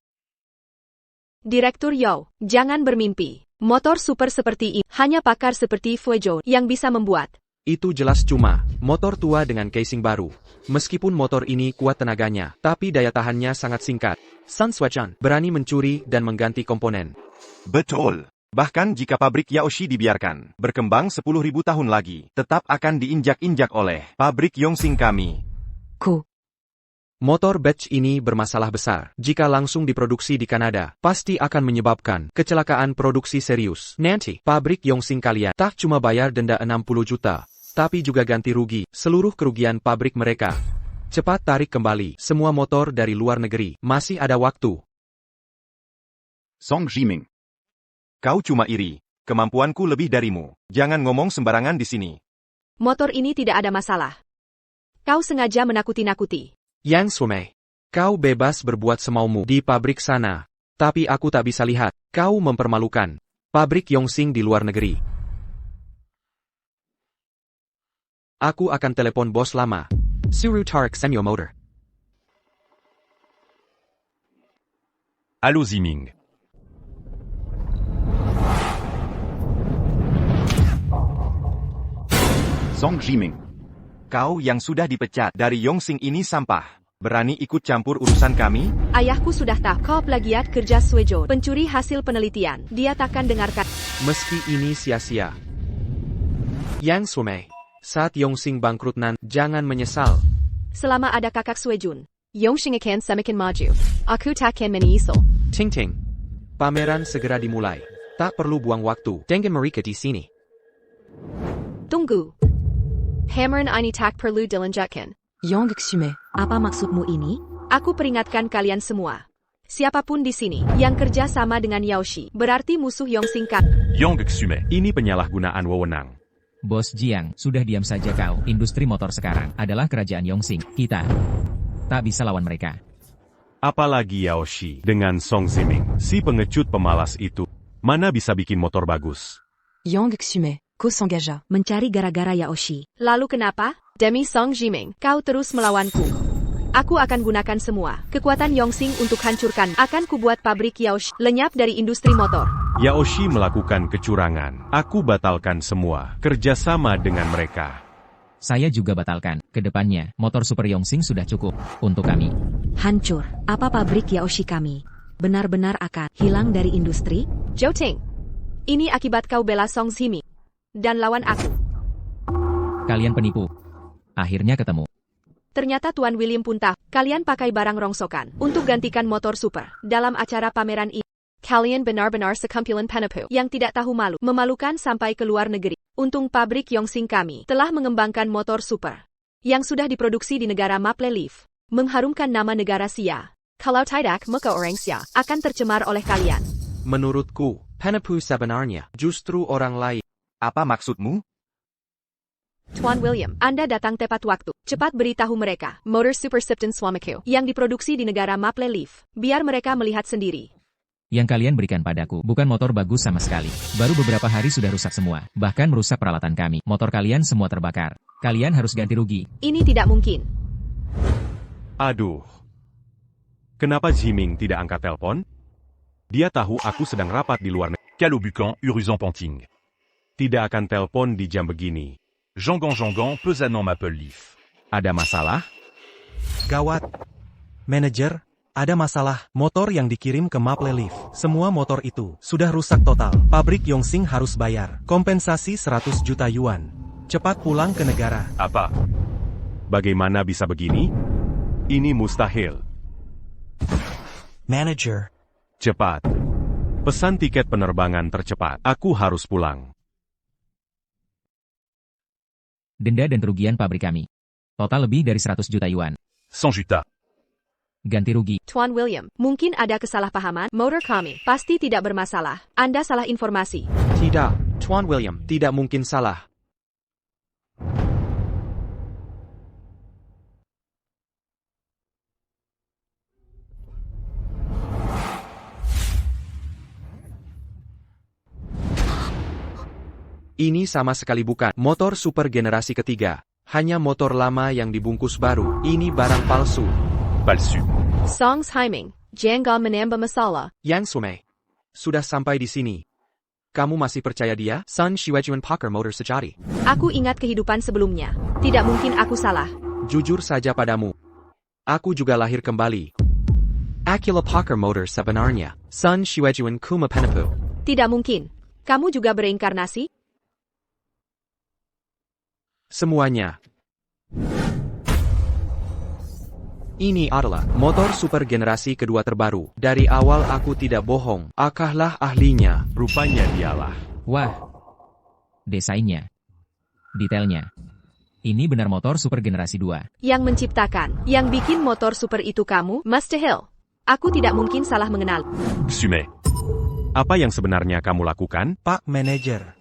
Direktur Yao, jangan bermimpi. Motor super seperti ini, hanya pakar seperti Fuezhou yang bisa membuat. Itu jelas cuma motor tua dengan casing baru. Meskipun motor ini kuat tenaganya, tapi daya tahannya sangat singkat. Sun Suechan berani mencuri dan mengganti komponen. Betul. Bahkan jika pabrik Yaoshi dibiarkan berkembang 10.000 tahun lagi, tetap akan diinjak-injak oleh pabrik Yongxing kami. Motor batch ini bermasalah besar. Jika langsung diproduksi di Kanada, pasti akan menyebabkan kecelakaan produksi serius. Nanti, pabrik Yongxing kalian tak cuma bayar denda 60 juta, tapi juga ganti rugi seluruh kerugian pabrik mereka. Cepat tarik kembali semua motor dari luar negeri. Masih ada waktu. Song Jiming. Kau cuma iri. Kemampuanku lebih darimu. Jangan ngomong sembarangan di sini. Motor ini tidak ada masalah. Kau sengaja menakuti-nakuti. Yang Sumei, kau bebas berbuat semaumu di pabrik sana. Tapi aku tak bisa lihat kau mempermalukan pabrik Yongxing di luar negeri. Aku akan telepon bos lama, Suru Tarik Semyo Motor. Allô Ziming. Song Jiming. Kau yang sudah dipecat dari Yongxing ini sampah. Berani ikut campur urusan kami? Ayahku sudah tahu kau plagiat kerja Fuezhou, pencuri hasil penelitian. Dia takkan dengarkan. Meski ini sia-sia. Yang Sumei, saat Yongxing bangkrut jangan menyesal. Selama ada kakak Suejun, Yongxing akan semakin maju. Aku takkan menyesal. Ting Ting. Pameran segera dimulai. Tak perlu buang waktu dengan mereka di sini. Tunggu. Pameran ini tak perlu dilanjutkan. Yang Xume. Apa maksudmu ini? Aku peringatkan kalian semua. Siapapun di sini yang kerja sama dengan Yaoshi berarti musuh Yongxing kami. Yang Xume. Ini penyalahgunaan wewenang. Bos Jiang, sudah diam saja kau. Industri motor sekarang adalah kerajaan Yongxing. Kita tak bisa lawan mereka. Apalagi Yaoshi dengan Song Ziming, si pengecut pemalas itu. Mana bisa bikin motor bagus? Yang Xume. Ko s'engagea. Mencari gara-gara Yaoshi. Lalu kenapa? Demi Song Jiming, kau terus melawanku. Aku akan gunakan semua kekuatan Yongxing untuk hancurkan. Akan kubuat pabrik Yaoshi lenyap dari industri motor. Yaoshi melakukan kecurangan. Aku batalkan semua kerjasama dengan mereka. Saya juga batalkan. Kedepannya, motor Super Yongxing sudah cukup untuk kami. Hancur. Apa pabrik Yaoshi kami benar-benar akan hilang dari industri? Zhou Ting, ini akibat kau bela Song Jiming dan lawan aku. Kalian penipu. Akhirnya ketemu. Ternyata Tuan William pun tahu kalian pakai barang rongsokan untuk gantikan motor super dalam acara pameran ini. Kalian benar-benar sekumpulan penipu yang tidak tahu malu, memalukan sampai ke luar negeri. Untung pabrik Yongxing kami telah mengembangkan motor super yang sudah diproduksi di negara Maple Leaf, mengharumkan nama negara Xia. Kalau tidak, maka orang Xia akan tercemar oleh kalian. Menurutku, penipu sebenarnya justru orang lain. Apa maksudmu? Tuan William, Anda datang tepat waktu. Cepat beritahu mereka, motor Super Sipton Swamiku yang diproduksi di negara Maple Leaf, biar mereka melihat sendiri. Yang kalian berikan padaku bukan motor bagus sama sekali. Baru beberapa hari sudah rusak semua, bahkan merusak peralatan kami. Motor kalian semua terbakar. Kalian harus ganti rugi. Ini tidak mungkin. Aduh. Kenapa Jiming tidak angkat telepon? Dia tahu aku sedang rapat di luar negeri. Calobucan, Uruzan Panting. Tidak akan telepon di jam begini. Jangan Pesanan Maple Leaf. Ada masalah? Gawat. Manajer, ada masalah. Motor yang dikirim ke Maple Leaf. Semua motor itu sudah rusak total. Pabrik Yongxing harus bayar kompensasi 100 juta yuan. Cepat pulang ke negara. Apa? Bagaimana bisa begini? Ini mustahil. Manager. Cepat. Pesan tiket penerbangan tercepat. Aku harus pulang. Denda dan kerugian pabrik kami. Total lebih dari 100 juta yuan. 100 juta. Ganti rugi. Tuan William, mungkin ada kesalahpahaman. Motor kami pasti tidak bermasalah. Anda salah informasi. Tidak, Tuan William, tidak mungkin salah. Ini sama sekali bukan motor super generasi ketiga. Hanya motor lama yang dibungkus baru. Ini barang palsu. Palsu. Songs Himing, Jangga menambah masalah. Yang Sume. Sudah sampai di sini. Kamu masih percaya dia? Sun Shiwejuan Parker Motor sejati. Aku ingat kehidupan sebelumnya. Tidak mungkin aku salah. Jujur saja padamu. Aku juga lahir kembali. Akila Parker Motor sebenarnya. Sun Shiwejuan Kuma Penepu. Tidak mungkin. Kamu juga bereinkarnasi? Semuanya. Ini adalah motor super generasi kedua terbaru. Dari awal aku tidak bohong. Akahlah ahlinya. Rupanya dialah. Wah. Desainnya. Detailnya. Ini benar motor super generasi 2. Yang menciptakan, yang bikin motor super itu kamu, Master Hill. Aku tidak mungkin salah mengenal. Sume. Apa yang sebenarnya kamu lakukan? Pak Manager.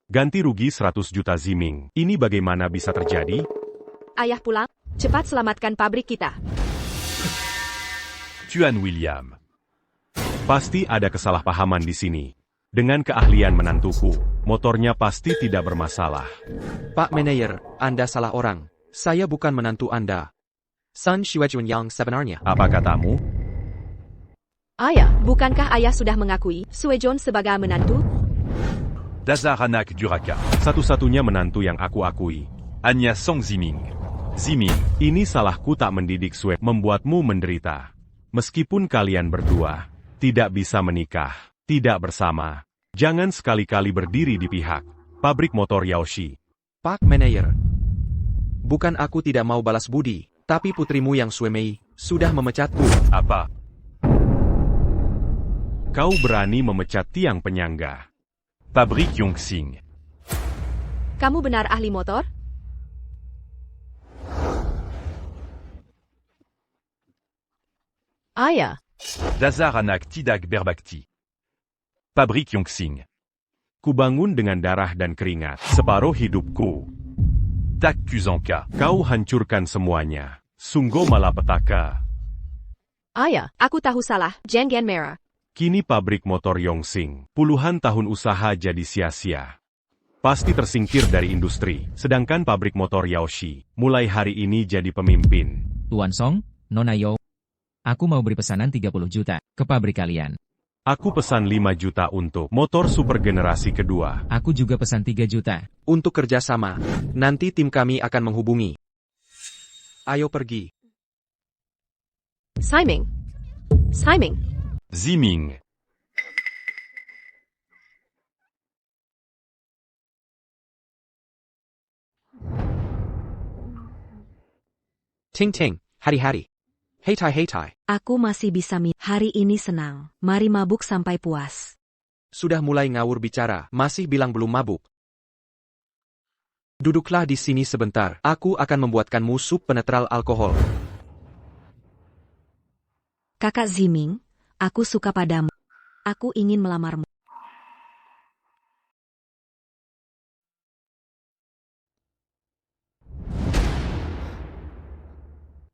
Ganti rugi 100 juta Ziming. Ini bagaimana bisa terjadi? Ayah pulang, cepat selamatkan pabrik kita. Tuan William. Pasti ada kesalahpahaman di sini. Dengan keahlian menantuku, motornya pasti tidak bermasalah. Pak Manager, Anda salah orang. Saya bukan menantu Anda. Sun Shiwejuan yang sebenarnya. Apa katamu? Ayah, bukankah ayah sudah mengakui Suejon sebagai menantu? Dazaranak Duraka. Satu-satunya menantu yang aku akui. Anya Song Ziming. Ziming. Ini salahku tak mendidik Sue, membuatmu menderita. Meskipun kalian berdua tidak bisa menikah, tidak bersama, jangan sekali-kali berdiri di pihak pabrik motor Yaoshi. Pak Manager. Bukan aku tidak mau balas budi, tapi putrimu yang Suemei sudah memecatku. Apa? Kau berani memecat tiang penyangga. Pabrik Yongxing. Kamu benar ahli motor? Ayah. Dazaranak Tidak Berbakti. Pabrik Yongxing. Kubangun dengan darah dan keringat, separuh hidupku. Tak Kuzanka. Kau hancurkan semuanya. Sungguh malapetaka. Ayah, aku tahu salah, Jangan Merah. Kini pabrik motor Yongxing, puluhan tahun usaha jadi sia-sia. Pasti tersingkir dari industri, sedangkan pabrik motor Yaoshi, mulai hari ini jadi pemimpin. Tuan Song, Nona Yo. Aku mau beri pesanan 30 juta ke pabrik kalian. Aku pesan 5 juta untuk motor super generasi kedua. Aku juga pesan 3 juta. Untuk kerjasama, nanti tim kami akan menghubungi. Ayo pergi. Siming. Siming. Ziming. Ting ting, hari-hari. Heitai heitai. Aku masih bisa hari ini senang. Mari mabuk sampai puas. Sudah mulai ngawur bicara, masih bilang belum mabuk. Duduklah di sini sebentar, aku akan membuatkanmu sup penetral alkohol. Kakak Ziming, aku suka padamu. Aku ingin melamarmu.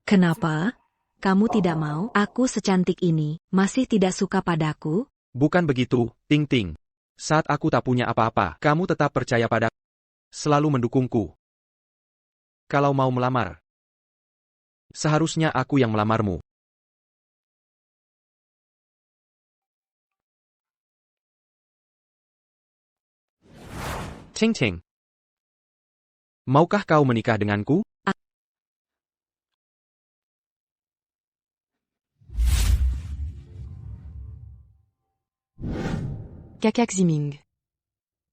Kenapa? Kamu tidak mau? Aku secantik ini, masih tidak suka padaku? Bukan begitu, Ting Ting. Saat aku tak punya apa-apa, kamu tetap percaya padaku. Selalu mendukungku. Kalau mau melamar, seharusnya aku yang melamarmu. Ting Ting. Maukah kau menikah denganku? Kakak Ziming.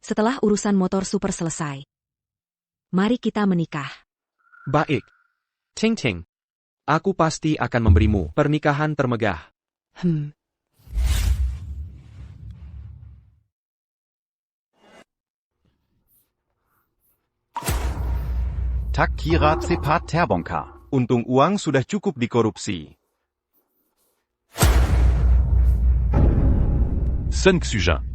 Setelah urusan motor super selesai, mari kita menikah. Baik. Ting Ting. Aku pasti akan memberimu pernikahan termegah. Tak kira cepat terbongkar. Untung uang sudah cukup dikorupsi. Sun Xujin.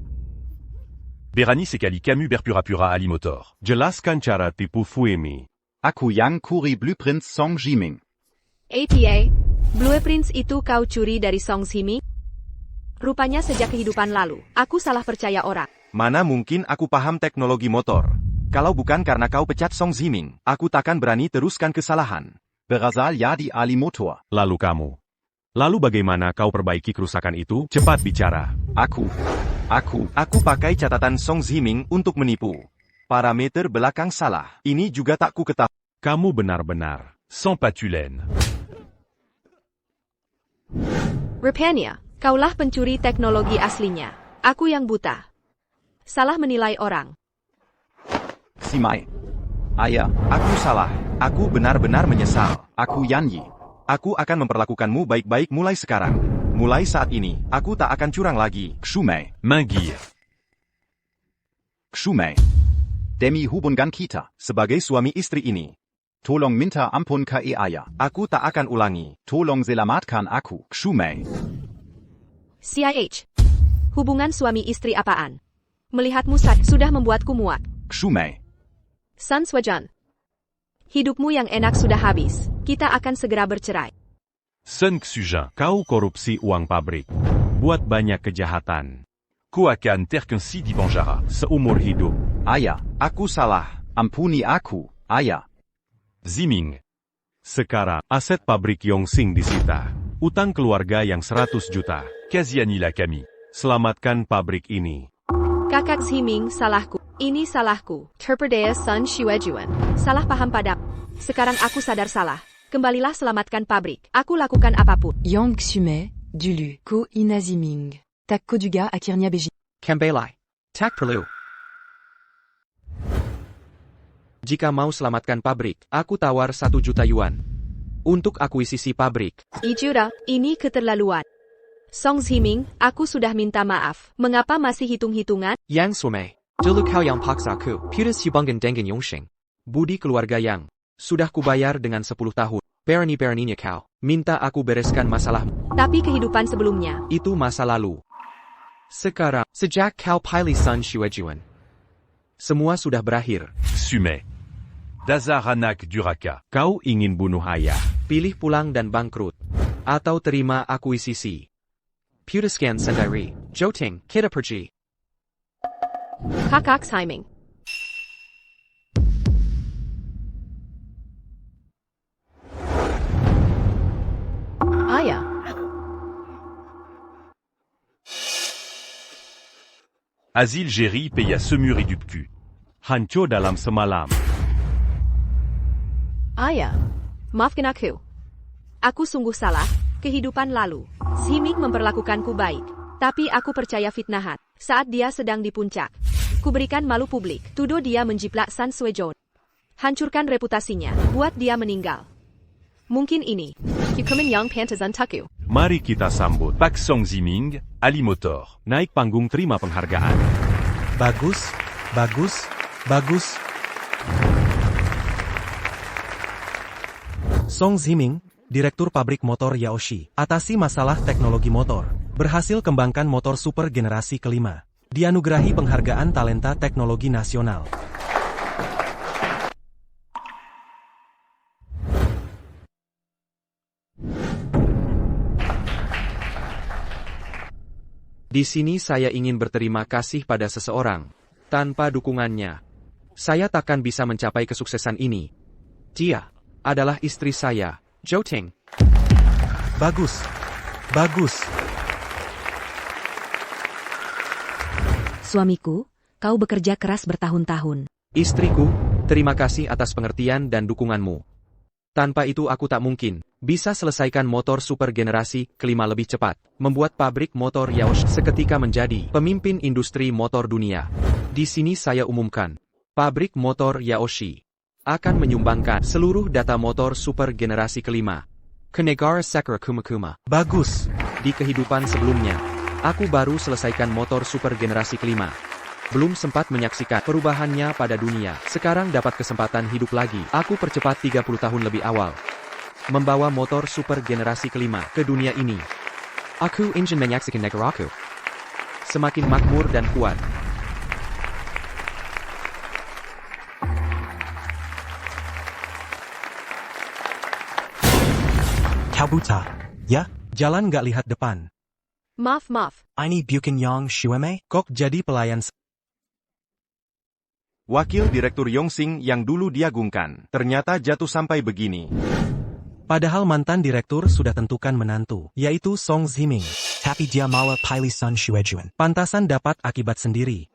Beranice Ekali Camus Berpurapura Ali Motor. Jelaskan cara tipu Fuemi. Aku yang curi blueprints Song Ziming. APA, blueprints itu kau curi dari Song Ziming? Rupanya sejak kehidupan lalu, aku salah percaya orang. Mana mungkin aku paham teknologi motor. Kalau bukan karena kau pecat Song Ziming, aku takkan berani teruskan kesalahan. Berasal ya di Ali Motor. Lalu kamu. Lalu bagaimana kau perbaiki kerusakan itu? Cepat bicara. Aku pakai catatan Song Ziming untuk menipu. Parameter belakang salah. Ini juga tak ku ketahui. Kamu benar-benar Sans patulaine. Rupanya, kaulah pencuri teknologi aslinya. Aku yang buta. Salah menilai orang. Simai. Ayah, Aku salah. Aku benar-benar menyesal. aku Yanyi. Aku akan memperlakukanmu baik-baik mulai sekarang. Mulai saat ini, aku tak akan curang lagi. Ksumei. Mingir. Ksumei. Demi hubungan kita. Sebagai suami istri ini, Tolong minta ampun ke ayah. aku tak akan ulangi. Tolong selamatkan aku. Ksumei. CIH. Hubungan suami istri apaan? Melihatmu sudah membuatku muak. Ksumei. Sun Swajan. Hidupmu yang enak sudah habis. Kita akan segera bercerai. Sun Xujin. kau korupsi uang pabrik. Buat banyak kejahatan. Koakan Terkensi di Banjara. Seumur hidup. Ayah, Aku salah. ampuni aku. Ayah. Ziming. Sekarang, aset pabrik Yongxing disita. Utang keluarga yang 100 juta. Kaziani Lakami. Selamatkan pabrik ini. Kakak Ziming, salahku. Ini salahku. Terperdaya Sun Shuejuan. Salah paham padaku. Sekarang aku sadar salah. Kembalilah selamatkan pabrik. Aku lakukan apapun. Yang Xume, Dulu, Ko Inaziming. Tak Koduga Akirnya Beji. Kembali. Tak perlu. Jika mau selamatkan pabrik, aku tawar 1 juta yuan. Untuk akuisisi pabrik. Ijura, ini keterlaluan. Song Ziming, aku sudah minta maaf. Mengapa masih hitung-hitungan? Yang Sume. Dulu kau yang paksaku. Putus hubungan dengan Yongxing. Budi keluarga yang sudah kubayar dengan 10 tahun. Berani-beraninya kau. Minta aku bereskan masalahmu. Tapi kehidupan sebelumnya. Itu masa lalu. Sekarang, sejak kau pilih Sun Shuejuan, semua sudah berakhir. Sume. Dazaranak Duraka. Kau ingin bunuh ayah. Pilih pulang dan bangkrut. Atau terima akuisisi. Putuskan sendiri. Joting, kita pergi. Kakak Ziming. Ayah. Asil Géry paya Semur Dupku. Hancur dalam semalam. Ayah. Maafkan aku. Aku sungguh salah. Kehidupan lalu. Ziming memperlakukanku baik. Tapi aku percaya fitnahan. Saat dia sedang di puncak. Kuberikan malu publik. Tuduh dia menjiplak Sun Shuejuan. Hancurkan reputasinya. Buat dia meninggal. Mungkin ini. Hukuman yang pantas untukku. Mari kita sambut. Pak Song Ziming, Ali Motor. Naik panggung terima penghargaan. Bagus, bagus, bagus. Song Ziming, Direktur Pabrik Motor Yaoshi, atasi masalah teknologi motor. Berhasil kembangkan motor super generasi kelima. Dianugerahi penghargaan talenta teknologi nasional. Di sini saya ingin berterima kasih pada seseorang. Tanpa dukungannya, saya takkan bisa mencapai kesuksesan ini. Dia adalah istri saya, Joting. Bagus, bagus. Suamiku, kau bekerja keras bertahun-tahun. Istriku, terima kasih atas pengertian dan dukunganmu. Tanpa itu aku tak mungkin bisa selesaikan motor super generasi kelima lebih cepat, membuat pabrik motor Yaoshi seketika menjadi pemimpin industri motor dunia. Di sini saya umumkan, pabrik motor Yaoshi akan menyumbangkan seluruh data motor super generasi kelima ke negara Sakura Kuma. Bagus. Di kehidupan sebelumnya, aku baru selesaikan motor super generasi kelima. Belum sempat menyaksikan perubahannya pada dunia. Sekarang dapat kesempatan hidup lagi. Aku percepat 30 tahun lebih awal. Membawa motor super generasi kelima ke dunia ini. Aku ingin menyaksikan negaraku semakin makmur dan kuat. Kau buta, ya? Jalan gak lihat depan. Maaf. Ini bukan Yang Xueme? Kok jadi pelayan Wakil Direktur Yongxing yang dulu diagungkan, ternyata jatuh sampai begini. Padahal mantan direktur sudah tentukan menantu, yaitu Song Ziming. Tapi dia malah pilih Sun Xuejuan. Pantasan dapat akibat sendiri.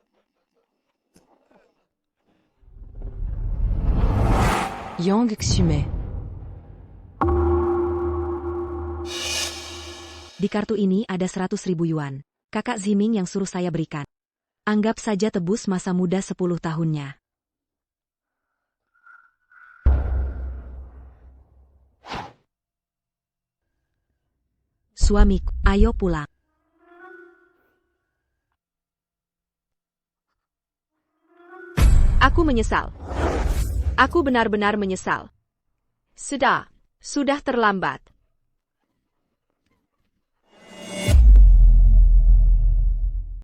Yang Xume. Di kartu ini ada 100.000 yuan. Kakak Ziming yang suruh saya berikan. Anggap saja tebus masa muda 10 tahunnya. Suamiku, ayo pulang. Aku menyesal. Aku benar-benar menyesal. Sudah terlambat.